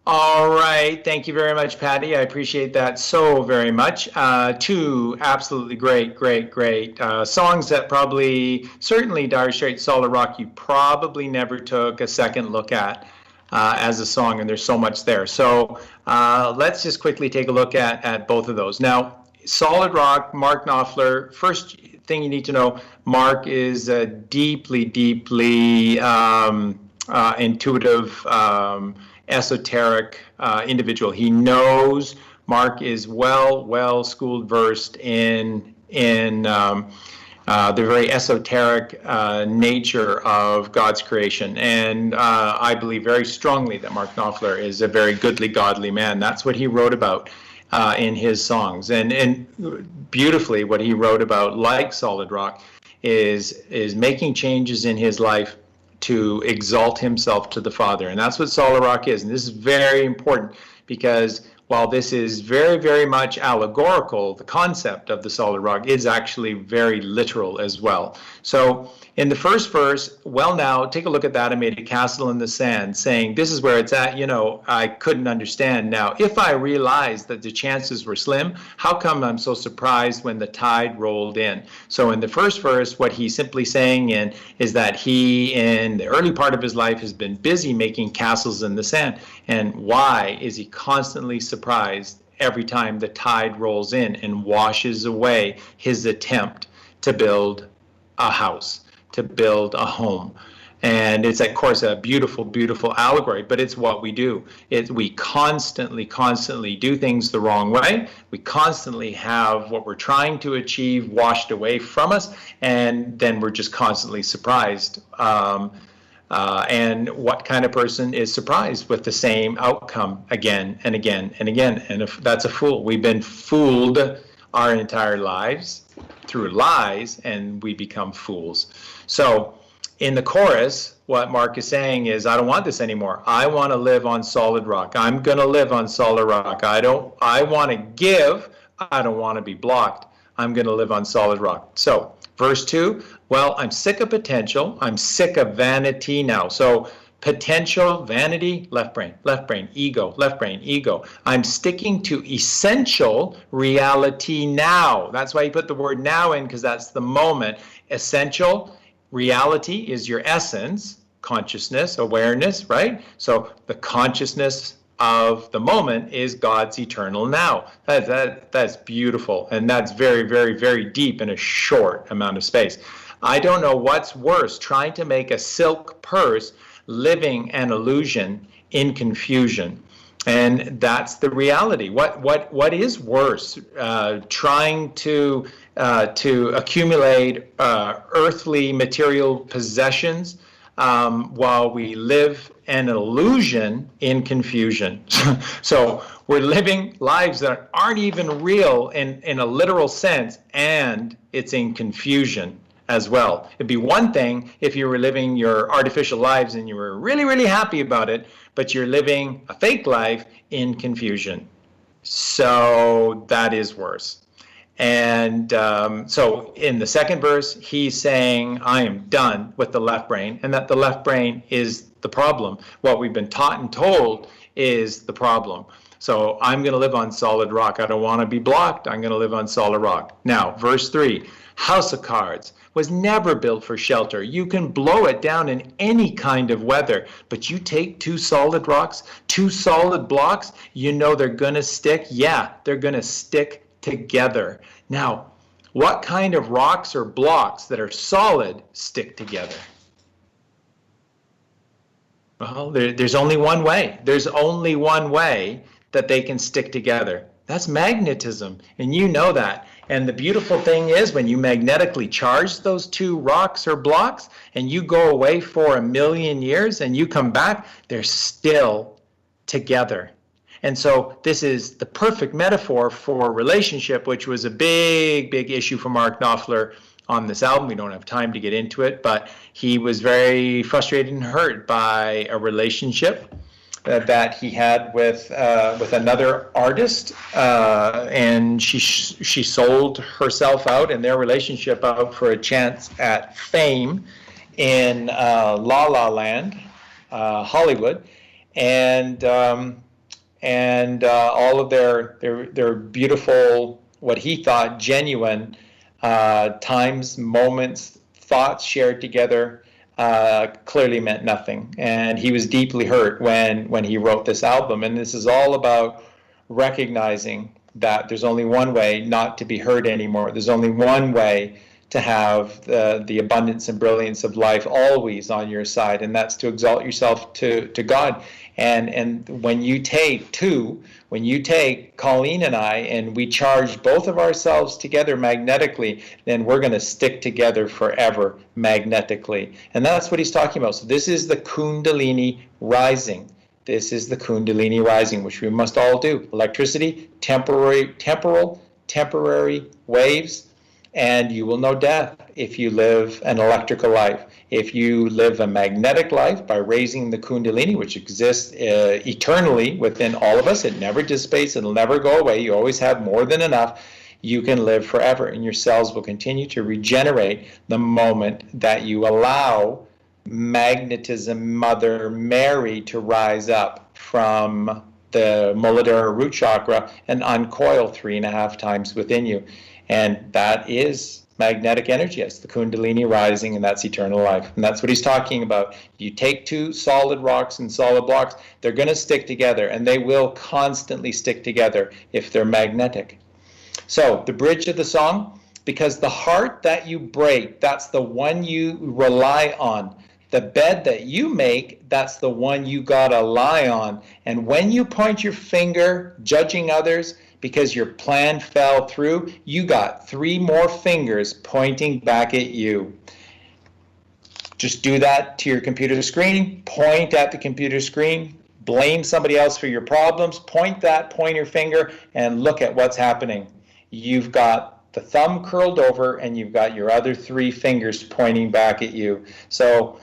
All right. Thank you very much, Patty. I appreciate that so very much. Two absolutely great songs that probably, certainly Dire Straits, Solid Rock, you probably never took a second look at as a song, and there's so much there. So let's just quickly take a look at both of those. Now, Solid Rock, Mark Knopfler. First thing you need to know, Mark is deeply intuitive, esoteric individual. He knows Mark is well schooled, versed in the very esoteric nature of God's creation. And I believe very strongly that Mark Knopfler is a very goodly, godly man. That's what he wrote about in his songs. And beautifully, what he wrote about, like Solid Rock, is making changes in his life to exalt himself to the Father. And that's what Solid Rock is. And this is very important, because while this is very, very much allegorical, the concept of the solid rock is actually very literal as well. So in the first verse, well, now take a look at that. I made a castle in the sand, saying, this is where it's at. You know, I couldn't understand. Now, if I realized that the chances were slim, how come I'm so surprised when the tide rolled in? So in the first verse, what he's simply saying is that he, in the early part of his life, has been busy making castles in the sand. And why is he constantly surprised every time the tide rolls in and washes away his attempt to build a house, to build a home? And it's, of course, a beautiful, beautiful allegory, but it's what we do. We constantly do things the wrong way. We constantly have what we're trying to achieve washed away from us, and then we're just constantly surprised. And what kind of person is surprised with the same outcome again and again and again? And if that's a fool. We've been fooled our entire lives through lies, and we become fools. So in the chorus, what Mark is saying is, I don't want this anymore. I want to live on solid rock. I'm going to live on solid rock. I want to give. I don't want to be blocked. I'm going to live on solid rock. So verse 2, well, I'm sick of potential. I'm sick of vanity now. So potential, vanity, left brain, ego, left brain, ego. I'm sticking to essential reality now. That's why you put the word now in, because that's the moment. Essential reality is your essence, consciousness, awareness, right? So the consciousness of the moment is God's eternal now. That's beautiful, and that's very, very, very deep in a short amount of space. I don't know what's worse, trying to make a silk purse, living an illusion in confusion. And that's the reality. What is worse, trying to accumulate earthly material possessions while we live an illusion in confusion? So we're living lives that aren't even real in a literal sense, and it's in confusion as well. It'd be one thing if you were living your artificial lives and you were really, really happy about it, but you're living a fake life in confusion. So that is worse. And so in the second verse, he's saying, I am done with the left brain, and that the left brain is the problem. What we've been taught and told is the problem. So I'm going to live on solid rock. I don't want to be blocked. I'm going to live on solid rock. Now, verse 3, house of cards was never built for shelter. You can blow it down in any kind of weather, but you take two solid rocks, two solid blocks, you know they're going to stick. Yeah, they're going to stick together. Now, what kind of rocks or blocks that are solid stick together? Well, there's only one way. There's only one way that they can stick together. That's magnetism, and you know that. And the beautiful thing is, when you magnetically charge those two rocks or blocks and you go away for 1,000,000 years and you come back, they're still together. And so this is the perfect metaphor for relationship, which was a big, big issue for Mark Knopfler on this album. We don't have time to get into it, but he was very frustrated and hurt by a relationship that he had with another artist, and she sold herself out and their relationship out for a chance at fame in La La Land, Hollywood, and all of their beautiful, what he thought genuine times, moments, thoughts shared together clearly meant nothing. And he was deeply hurt when he wrote this album. And this is all about recognizing that there's only one way not to be hurt anymore. There's only one way to have the abundance and brilliance of life always on your side, and that's to exalt yourself to God. And when you take Colleen and I, and we charge both of ourselves together magnetically, then we're going to stick together forever magnetically. And that's what he's talking about. So this is the Kundalini rising. This is the Kundalini rising, which we must all do. Electricity, temporary waves, and you will know death if you live an electrical life. If you live a magnetic life by raising the Kundalini, which exists eternally within all of us, it never dissipates, it'll never go away, you always have more than enough, you can live forever, and your cells will continue to regenerate the moment that you allow magnetism, Mother Mary, to rise up from the Muladhara root chakra and uncoil 3.5 times within you. And that is magnetic energy. It's the Kundalini rising, and that's eternal life. And that's what he's talking about. You take two solid rocks and solid blocks, they're going to stick together, and they will constantly stick together if they're magnetic. So the bridge of the song, because the heart that you break, that's the one you rely on. The bed that you make, that's the one you gotta lie on. And when you point your finger judging others because your plan fell through, you got 3 more fingers pointing back at you. Just do that to your computer screen, point at the computer screen, blame somebody else for your problems, point that pointer finger, and look at what's happening. You've got the thumb curled over, and you've got your other 3 fingers pointing back at you. So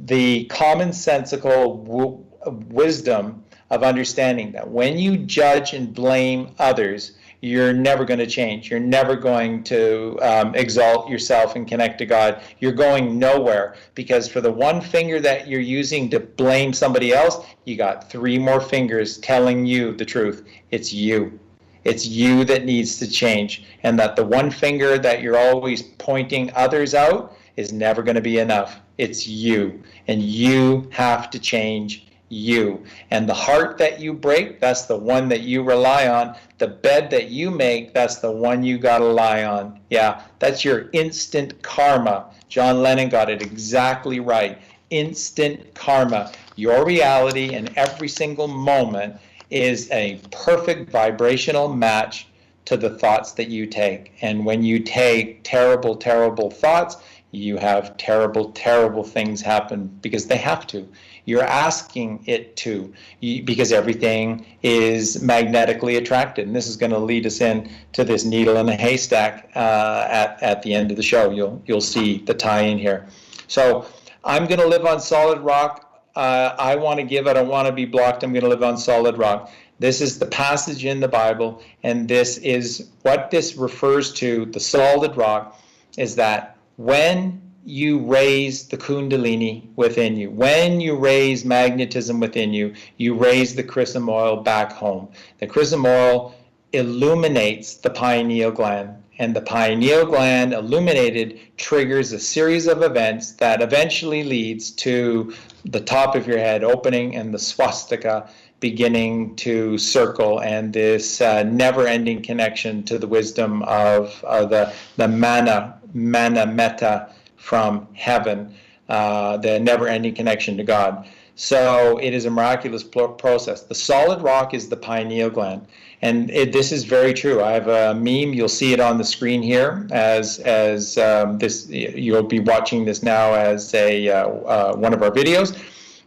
the commonsensical wisdom of understanding that when you judge and blame others, you're never going to change. You're never going to exalt yourself and connect to God. You're going nowhere, because for the one finger that you're using to blame somebody else, you got 3 more fingers telling you the truth. It's you. It's you that needs to change, and that the one finger that you're always pointing others out is never going to be enough. It's you, and you have to change you. And the heart that you break, that's the one that you rely on. The bed that you make, that's the one you got to lie on. Yeah, that's your instant karma. John Lennon got it exactly right. Instant karma. Your reality in every single moment is a perfect vibrational match to the thoughts that you take. And when you take terrible, terrible thoughts, you have terrible, terrible things happen, because they have to. You're asking it to, because everything is magnetically attracted. And this is going to lead us in to this needle in a haystack at the end of the show. You'll see the tie-in here. So I'm going to live on solid rock. I want to give. I don't want to be blocked. I'm going to live on solid rock. This is the passage in the Bible, and this is what this refers to. The solid rock is that when you raise the Kundalini within you, when you raise magnetism within you, you raise the chrism oil back home. The chrism oil illuminates the pineal gland, and the pineal gland illuminated triggers a series of events that eventually leads to the top of your head opening and the swastika beginning to circle, and this never-ending connection to the wisdom of the mana metta from heaven, the never-ending connection to God. So it is a miraculous process. The solid rock is the pineal gland, and this is very true. I have a meme. You'll see it on the screen here as this. You'll be watching this now as one of our videos,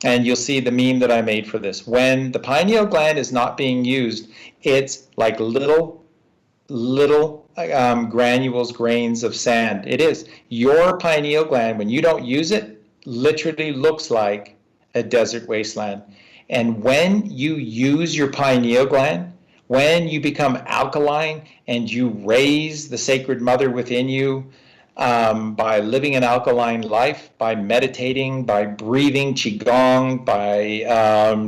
and you'll see the meme that I made for this. When the pineal gland is not being used, it's like little granules, grains of sand. It is. Your pineal gland, when you don't use it, literally looks like a desert wasteland. And when you use your pineal gland, when you become alkaline and you raise the sacred mother within you by living an alkaline life, by meditating, by breathing qigong, by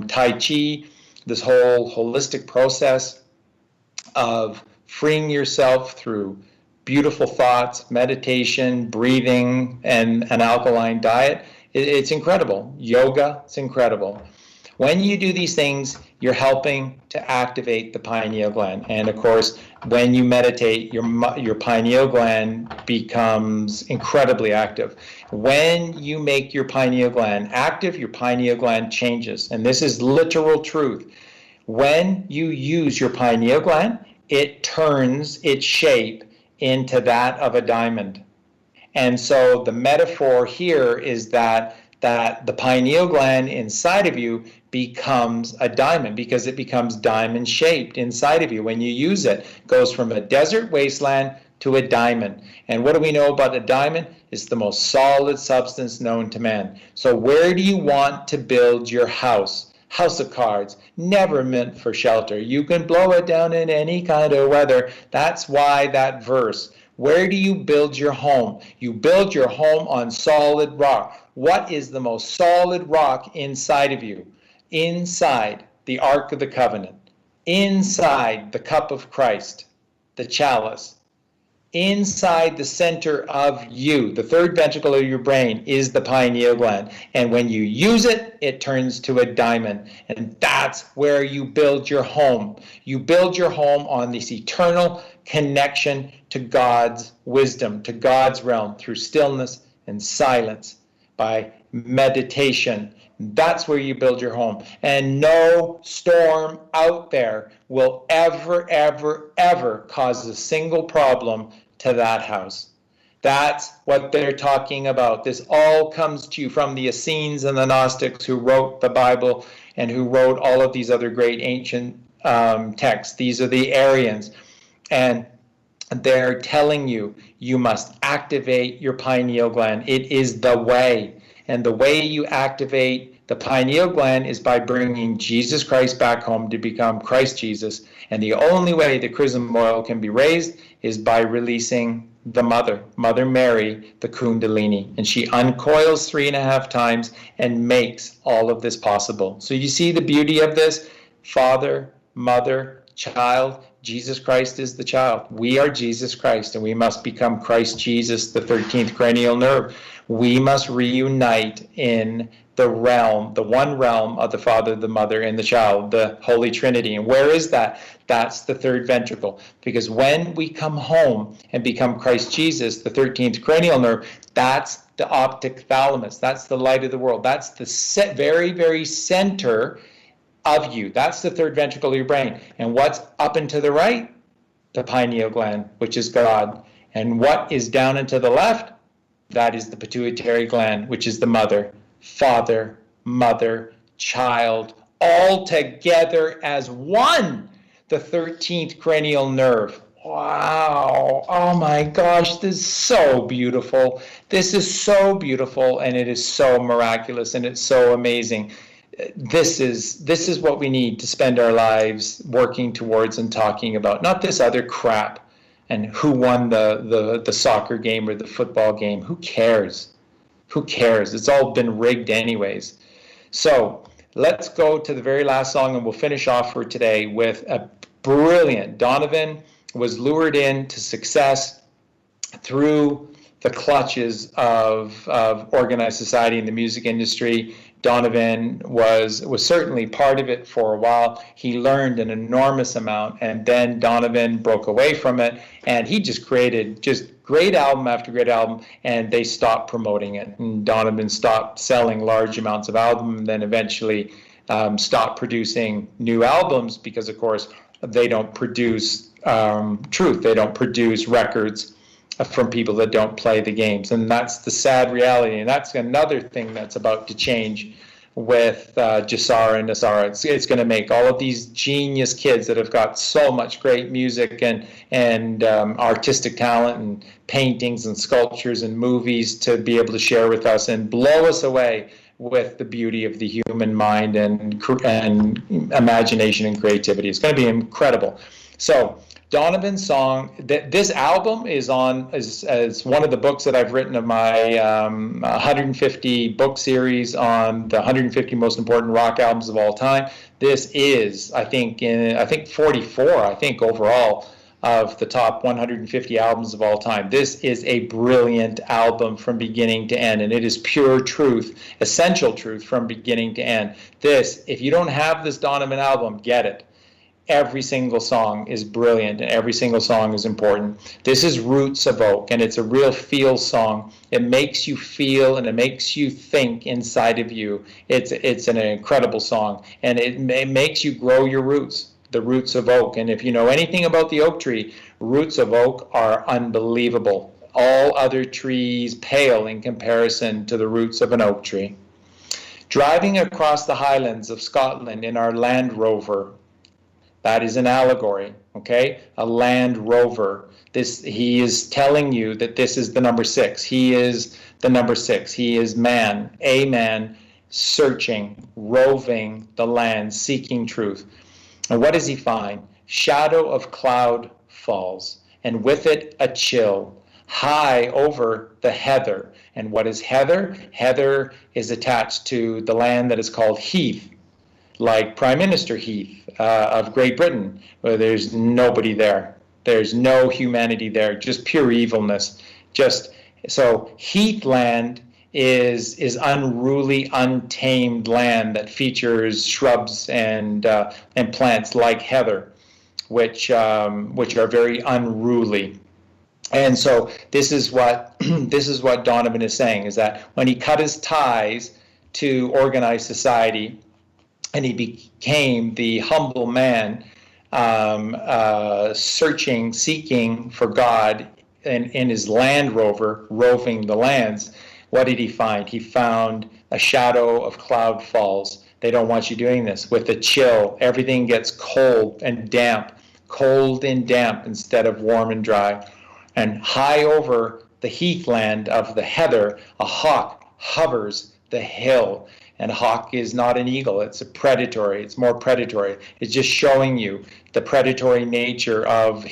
tai chi, this whole holistic process of freeing yourself through beautiful thoughts, meditation, breathing, and an alkaline diet. It's incredible. Yoga, it's incredible. When you do these things, you're helping to activate the pineal gland. And of course, when you meditate, your pineal gland becomes incredibly active. When you make your pineal gland active, your pineal gland changes. And this is literal truth. When you use your pineal gland, it turns its shape into that of a diamond. And so the metaphor here is that the pineal gland inside of you becomes a diamond, because it becomes diamond shaped inside of you. When you use it, it goes from a desert wasteland to a diamond. And what do we know about a diamond? It's the most solid substance known to man. So where do you want to build your house? House of cards, never meant for shelter. You can blow it down in any kind of weather. That's why that verse. Where do you build your home? You build your home on solid rock. What is the most solid rock inside of you? Inside the Ark of the Covenant, inside the cup of Christ, the chalice, inside the center of you, the third ventricle of your brain, is the pineal gland. And when you use it, it turns to a diamond. And that's where you build your home. You build your home on this eternal connection to God's wisdom, to God's realm, through stillness and silence, by meditation. That's where you build your home. And no storm out there will ever, ever, ever cause a single problem to that house. That's what they're talking about. This all comes to you from the Essenes and the Gnostics, who wrote the Bible and who wrote all of these other great ancient texts. These are the Aryans. And they're telling you, you must activate your pineal gland. It is the way. And the way you activate the pineal gland is by bringing Jesus Christ back home to become Christ Jesus. And the only way the chrism oil can be raised is by releasing the Mother Mary, the Kundalini. And she uncoils 3.5 times and makes all of this possible. So you see the beauty of this? Father, mother, child. Jesus Christ is the child. We are Jesus Christ, and we must become Christ Jesus, the 13th cranial nerve. We must reunite in the realm, the one realm of the Father, the Mother, and the child, the Holy Trinity. And where is that? That's the third ventricle. Because when we come home and become Christ Jesus, the 13th cranial nerve, that's the optic thalamus. That's the light of the world. That's the very, very center of you. That's the third ventricle of your brain. And what's up and to the right? The pineal gland, which is God. And what is down and to the left? That is the pituitary gland, which is the mother. Father, mother, child, all together as one. The 13th cranial nerve. Wow. Oh my gosh, this is so beautiful. This is so beautiful, and it is so miraculous, and it's so amazing. This is what we need to spend our lives working towards and talking about, not this other crap and who won the soccer game or the football game. Who cares? Who cares? It's all been rigged anyways. So let's go to the very last song, and we'll finish off for today with a brilliant. Donovan was lured into success through the clutches of organized society in the music industry. Donovan was certainly part of it for a while. He learned an enormous amount, and then Donovan broke away from it, and he just created great album after great album, and they stopped promoting it. And Donovan stopped selling large amounts of album, and then eventually stopped producing new albums, because of course they don't produce truth. They don't produce records from people that don't play the games. And that's the sad reality. And that's another thing that's about to change with Jasara and Nasara. It's going to make all of these genius kids that have got so much great music and artistic talent and paintings and sculptures and movies to be able to share with us and blow us away with the beauty of the human mind and imagination and creativity. It's going to be incredible. So Donovan's song, this album is as one of the books that I've written of my 150 book series on the 150 most important rock albums of all time. This is, I think 44, overall, of the top 150 albums of all time. This is a brilliant album from beginning to end, and it is pure truth, essential truth from beginning to end. This, if you don't have this Donovan album, get it. Every single song is brilliant and every single song is important. This is Roots of Oak, and it's a real feel song. It makes you feel and it makes you think inside of you. It's an incredible song, and it makes you grow your roots, the roots of oak. And if you know anything about the oak tree, roots of oak are unbelievable. All other trees pale in comparison to the roots of an oak tree. Driving across the highlands of Scotland in our Land Rover, that is an allegory, okay? A Land Rover. He is telling you that this is the number 6. He is the number 6. He is man, a man, searching, roving the land, seeking truth. And what does he find? Shadow of cloud falls, and with it a chill, high over the heather. And what is heather? Heather is attached to the land that is called heath, like Prime Minister Heath of Great Britain, where there's nobody there. There's no humanity there, just pure evilness. So heathland is unruly, untamed land that features shrubs and plants like heather, which are very unruly. And so this is what Donovan is saying, is that when he cut his ties to organized society, and he became the humble man, searching, seeking for God in his Land Rover, roving the lands. What did he find? He found a shadow of cloud falls. They don't want you doing this. With a chill, everything gets cold and damp instead of warm and dry. And high over the heathland of the heather, a hawk hovers the hill. And hawk is not an eagle, it's a predatory, it's more predatory. It's just showing you the predatory nature of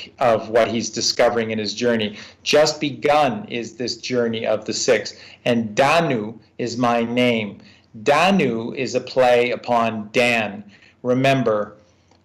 what he's discovering in his journey. Just begun is this journey of the 6. And Danu is my name. Danu is a play upon Dan. Remember,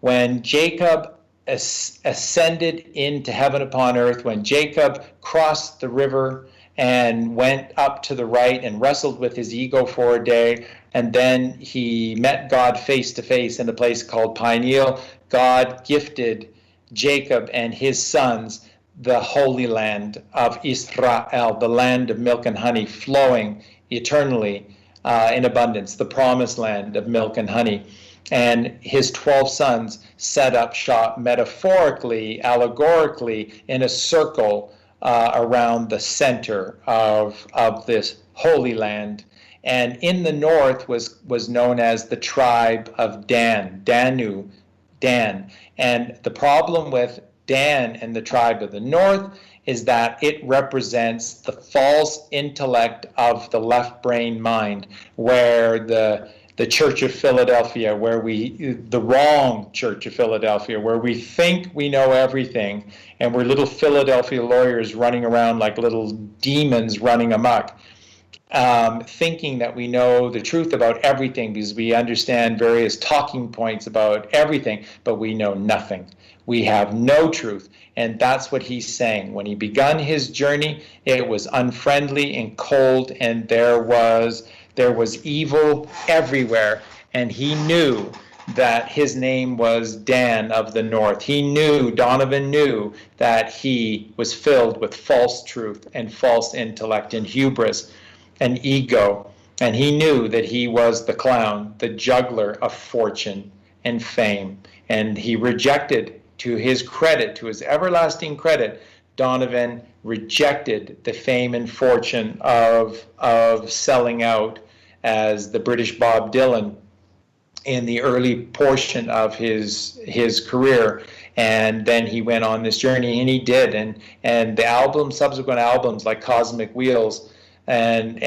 when Jacob ascended into heaven upon earth, when Jacob crossed the river and went up to the right and wrestled with his ego for a day, and then he met God face to face in a place called Peniel. God gifted Jacob and his sons the Holy Land of Israel, the land of milk and honey flowing eternally in abundance, the promised land of milk and honey. And his 12 sons set up shop metaphorically, allegorically, in a circle around the center of this Holy Land. And in the north was known as the tribe of Dan, Danu, Dan. And the problem with Dan and the tribe of the north is that it represents the false intellect of the left brain mind, where the Church of Philadelphia, the wrong Church of Philadelphia, where we think we know everything, and we're little Philadelphia lawyers running around like little demons running amok, thinking that we know the truth about everything because we understand various talking points about everything, but we know nothing. We have no truth. And that's what he's saying. When he begun his journey, it was unfriendly and cold, and there was evil everywhere. And he knew that his name was Dan of the North. Donovan knew that he was filled with false truth and false intellect and hubris and ego. And he knew that he was the clown, the juggler of fortune and fame. And he rejected, to his credit, to his everlasting credit, Donovan rejected the fame and fortune of selling out as the British Bob Dylan in the early portion of his career. And then he went on this journey, and he did. And the subsequent albums like Cosmic Wheels and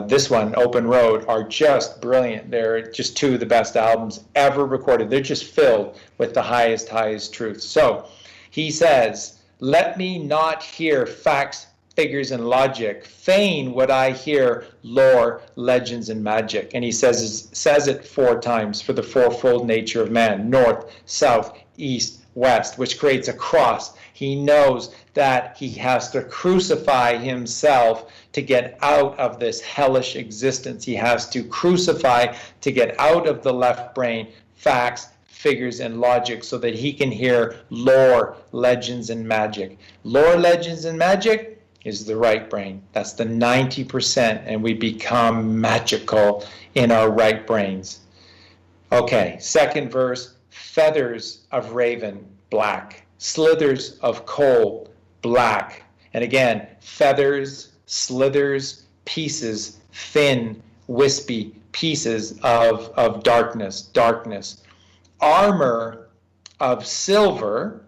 this one, Open Road, are just brilliant. They're just two of the best albums ever recorded. They're just filled with the highest truth. So he says, let me not hear facts, figures, and logic. Fain would I hear lore, legends, and magic. And he says it 4 times for the fourfold nature of man: north, south, east, west, which creates a cross. He knows that he has to crucify himself to get out of this hellish existence. He has to crucify to get out of the left brain, facts, figures, and logic, so that he can hear lore, legends, and magic. Lore, legends, and magic is the right brain. That's the 90%, and we become magical in our right brains. Okay, second verse, feathers of raven, black. Slithers of coal, black. And again, feathers, slithers, pieces, thin, wispy pieces of darkness. Armor of silver.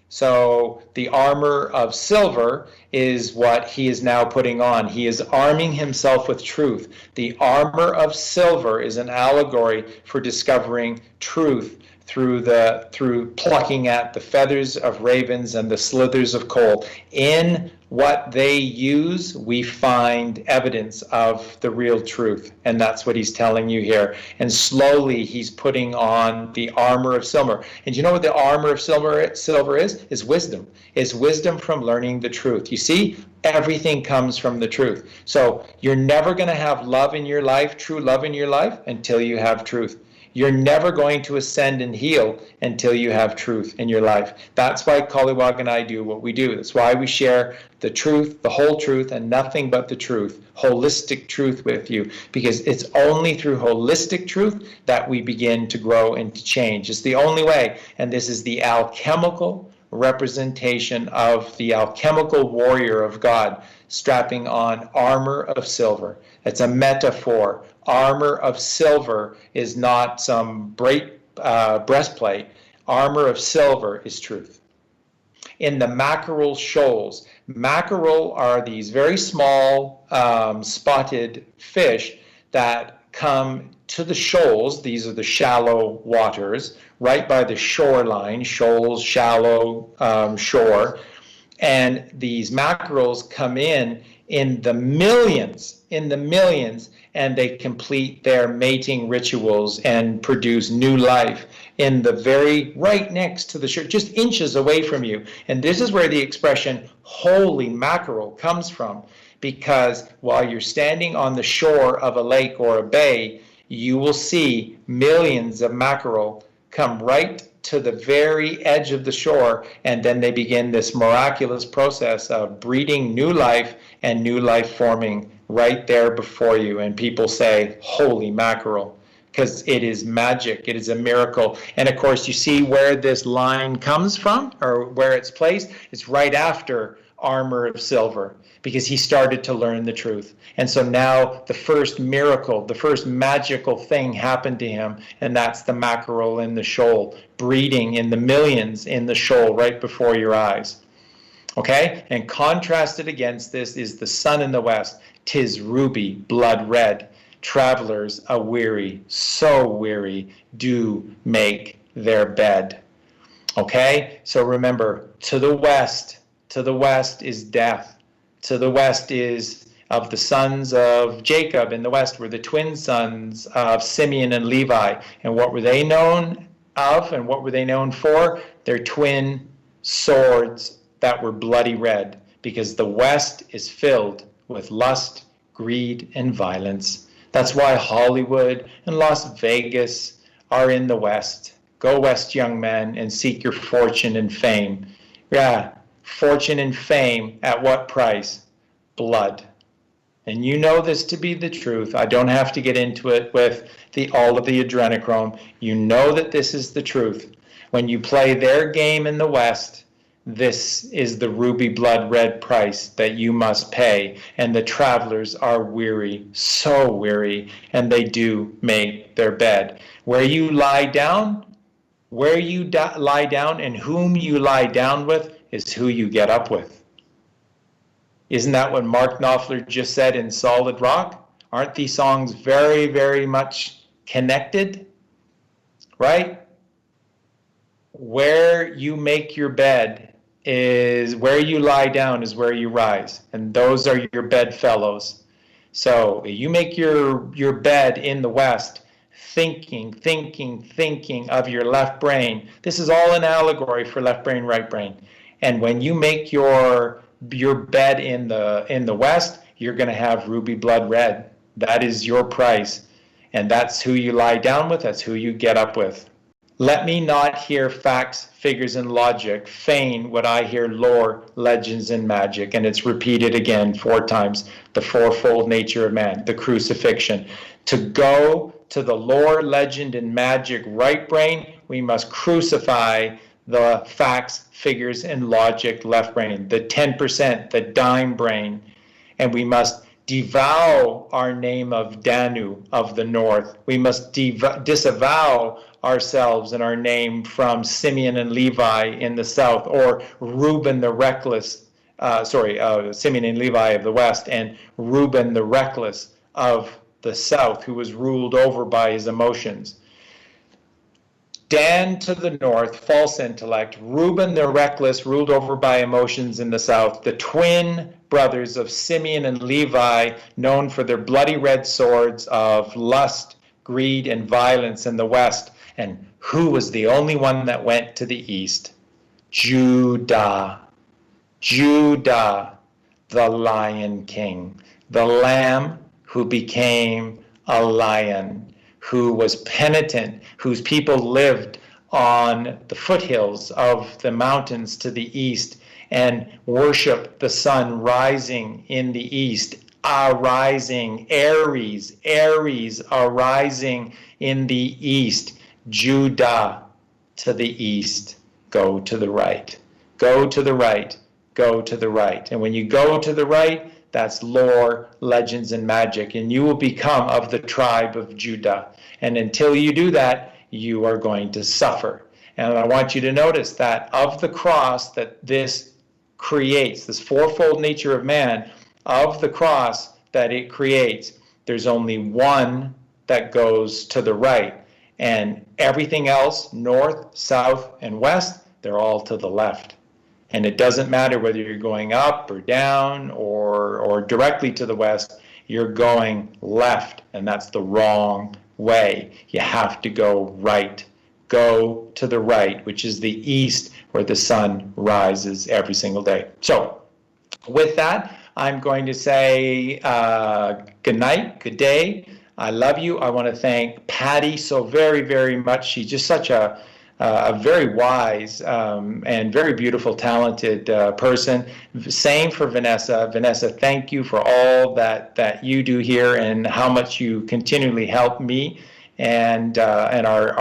So the armor of silver is what he is now putting on. He is arming himself with truth. The armor of silver is an allegory for discovering truth through plucking at the feathers of ravens and the slithers of coal. In what they use, we find evidence of the real truth. And that's what he's telling you here. And slowly he's putting on the armor of silver. And you know what the armor of silver is? Is wisdom. Is wisdom from learning the truth. You see, everything comes from the truth. So you're never going to have love in your life, true love in your life, until you have truth. You're never going to ascend and heal until you have truth in your life. That's why Kaliwag and I do what we do. That's why we share the truth, the whole truth, and nothing but the truth, holistic truth with you, because it's only through holistic truth that we begin to grow and to change. It's the only way, and this is the alchemical representation of the alchemical warrior of God, strapping on armor of silver. It's a metaphor. Armor of silver is not some breastplate. Armor of silver is truth. In the mackerel shoals, mackerel are these very small spotted fish that come to the shoals. These are the shallow waters, right by the shoreline, shoals, shallow shore. And these mackerels come in the millions, and they complete their mating rituals and produce new life in the very right next to the shore, just inches away from you. And this is where the expression holy mackerel comes from, because while you're standing on the shore of a lake or a bay, you will see millions of mackerel come right to the very edge of the shore, and then they begin this miraculous process of breeding new life and new life forming right there before you. And people say, holy mackerel, because it is magic, it is a miracle. And of course, you see where this line comes from, or where it's placed. It's right after armor of silver, because he started to learn the truth. And so now the first miracle, the first magical thing happened to him, and that's the mackerel in the shoal, breeding in the millions in the shoal right before your eyes. Okay? And contrasted against this is the sun in the west. 'Tis ruby, blood red. Travelers a-weary, so weary, do make their bed. Okay? So remember, to the west is death. To the west is of the sons of Jacob. In the west were the twin sons of Simeon and Levi. And what were they known of, and what were they known for? Their twin swords that were bloody red, because the west is filled with lust, greed, and violence. That's why Hollywood and Las Vegas are in the west. Go west, young men, and seek your fortune and fame. Yeah, fortune and fame at what price? Blood. And you know this to be the truth. I don't have to get into it with all of the adrenochrome. You know that this is the truth. When you play their game in the west, this is the ruby blood red price that you must pay. And the travelers are weary, so weary, and they do make their bed. Where you lie down, lie down, and whom you lie down with is who you get up with. Isn't that what Mark Knopfler just said in Solid Rock? Aren't these songs very, very much connected? Right? Where you make your bed is where you lie down is where you rise. And those are your bedfellows. So you make your bed in the west. thinking of your left brain. This is all an allegory for left brain, right brain. And when you make your bed in the West, you're going to have ruby blood red. That is your price. And that's who you lie down with. That's who you get up with. Let me not hear facts, figures, and logic, feign what I hear lore, legends, and magic. And it's repeated again 4 times. The fourfold nature of man, the crucifixion. To go to the lore, legend, and magic right brain, we must crucify the facts, figures, and logic left brain, the 10%, the dime brain. And we must disavow our name of Danu of the north. We must disavow ourselves and our name from Simeon and Levi in the south, or Reuben the reckless, Simeon and Levi of the west, and Reuben the reckless of the south, who was ruled over by his emotions. Dan to the north, false intellect. Reuben the reckless, ruled over by emotions in the south. The twin brothers of Simeon and Levi, known for their bloody red swords of lust, greed, and violence in the west. And who was the only one that went to the east? Judah. Judah, the Lion King. The Lamb who became a lion, who was penitent, whose people lived on the foothills of the mountains to the east and worshiped the sun rising in the east, arising, Aries, Aries arising in the east. Judah to the east, go to the right, go to the right, go to the right. And when you go to the right, that's lore, legends, and magic, and you will become of the tribe of Judah. And until you do that, you are going to suffer. And I want you to notice that of the cross that this creates, this fourfold nature of man, of the cross that it creates, there's only one that goes to the right. And everything else, north, south, and west, they're all to the left. And it doesn't matter whether you're going up or down or directly to the west, you're going left, and that's the wrong way. You have to go right. Go to the right, which is the east, where the sun rises every single day. So with that, I'm going to say good night, good day. I love you. I want to thank Patty so very, very much. She's just such a very wise and very beautiful, talented person. Same for Vanessa. Vanessa, thank you for all that you do here and how much you continually help me and our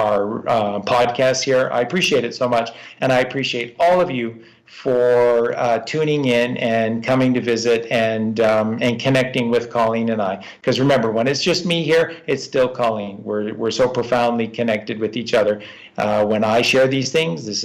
podcast here. I appreciate it so much, and I appreciate all of you for tuning in and coming to visit and connecting with Colleen and I. Because remember, when it's just me here, it's still Colleen. We're so profoundly connected with each other. When I share these things, this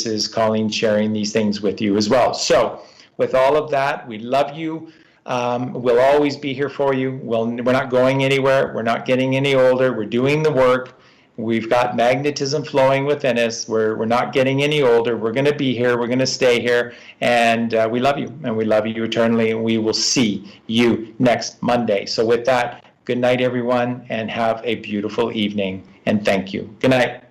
is Colleen sharing these things with you as well. So with all of that, we love you. We'll always be here for you. We're not going anywhere. We're not getting any older. We're doing the work. We've got magnetism flowing within us. We're not getting any older. We're going to be here. We're going to stay here. And we love you. And we love you eternally. And we will see you next Monday. So with that, good night, everyone, and have a beautiful evening. And thank you. Good night.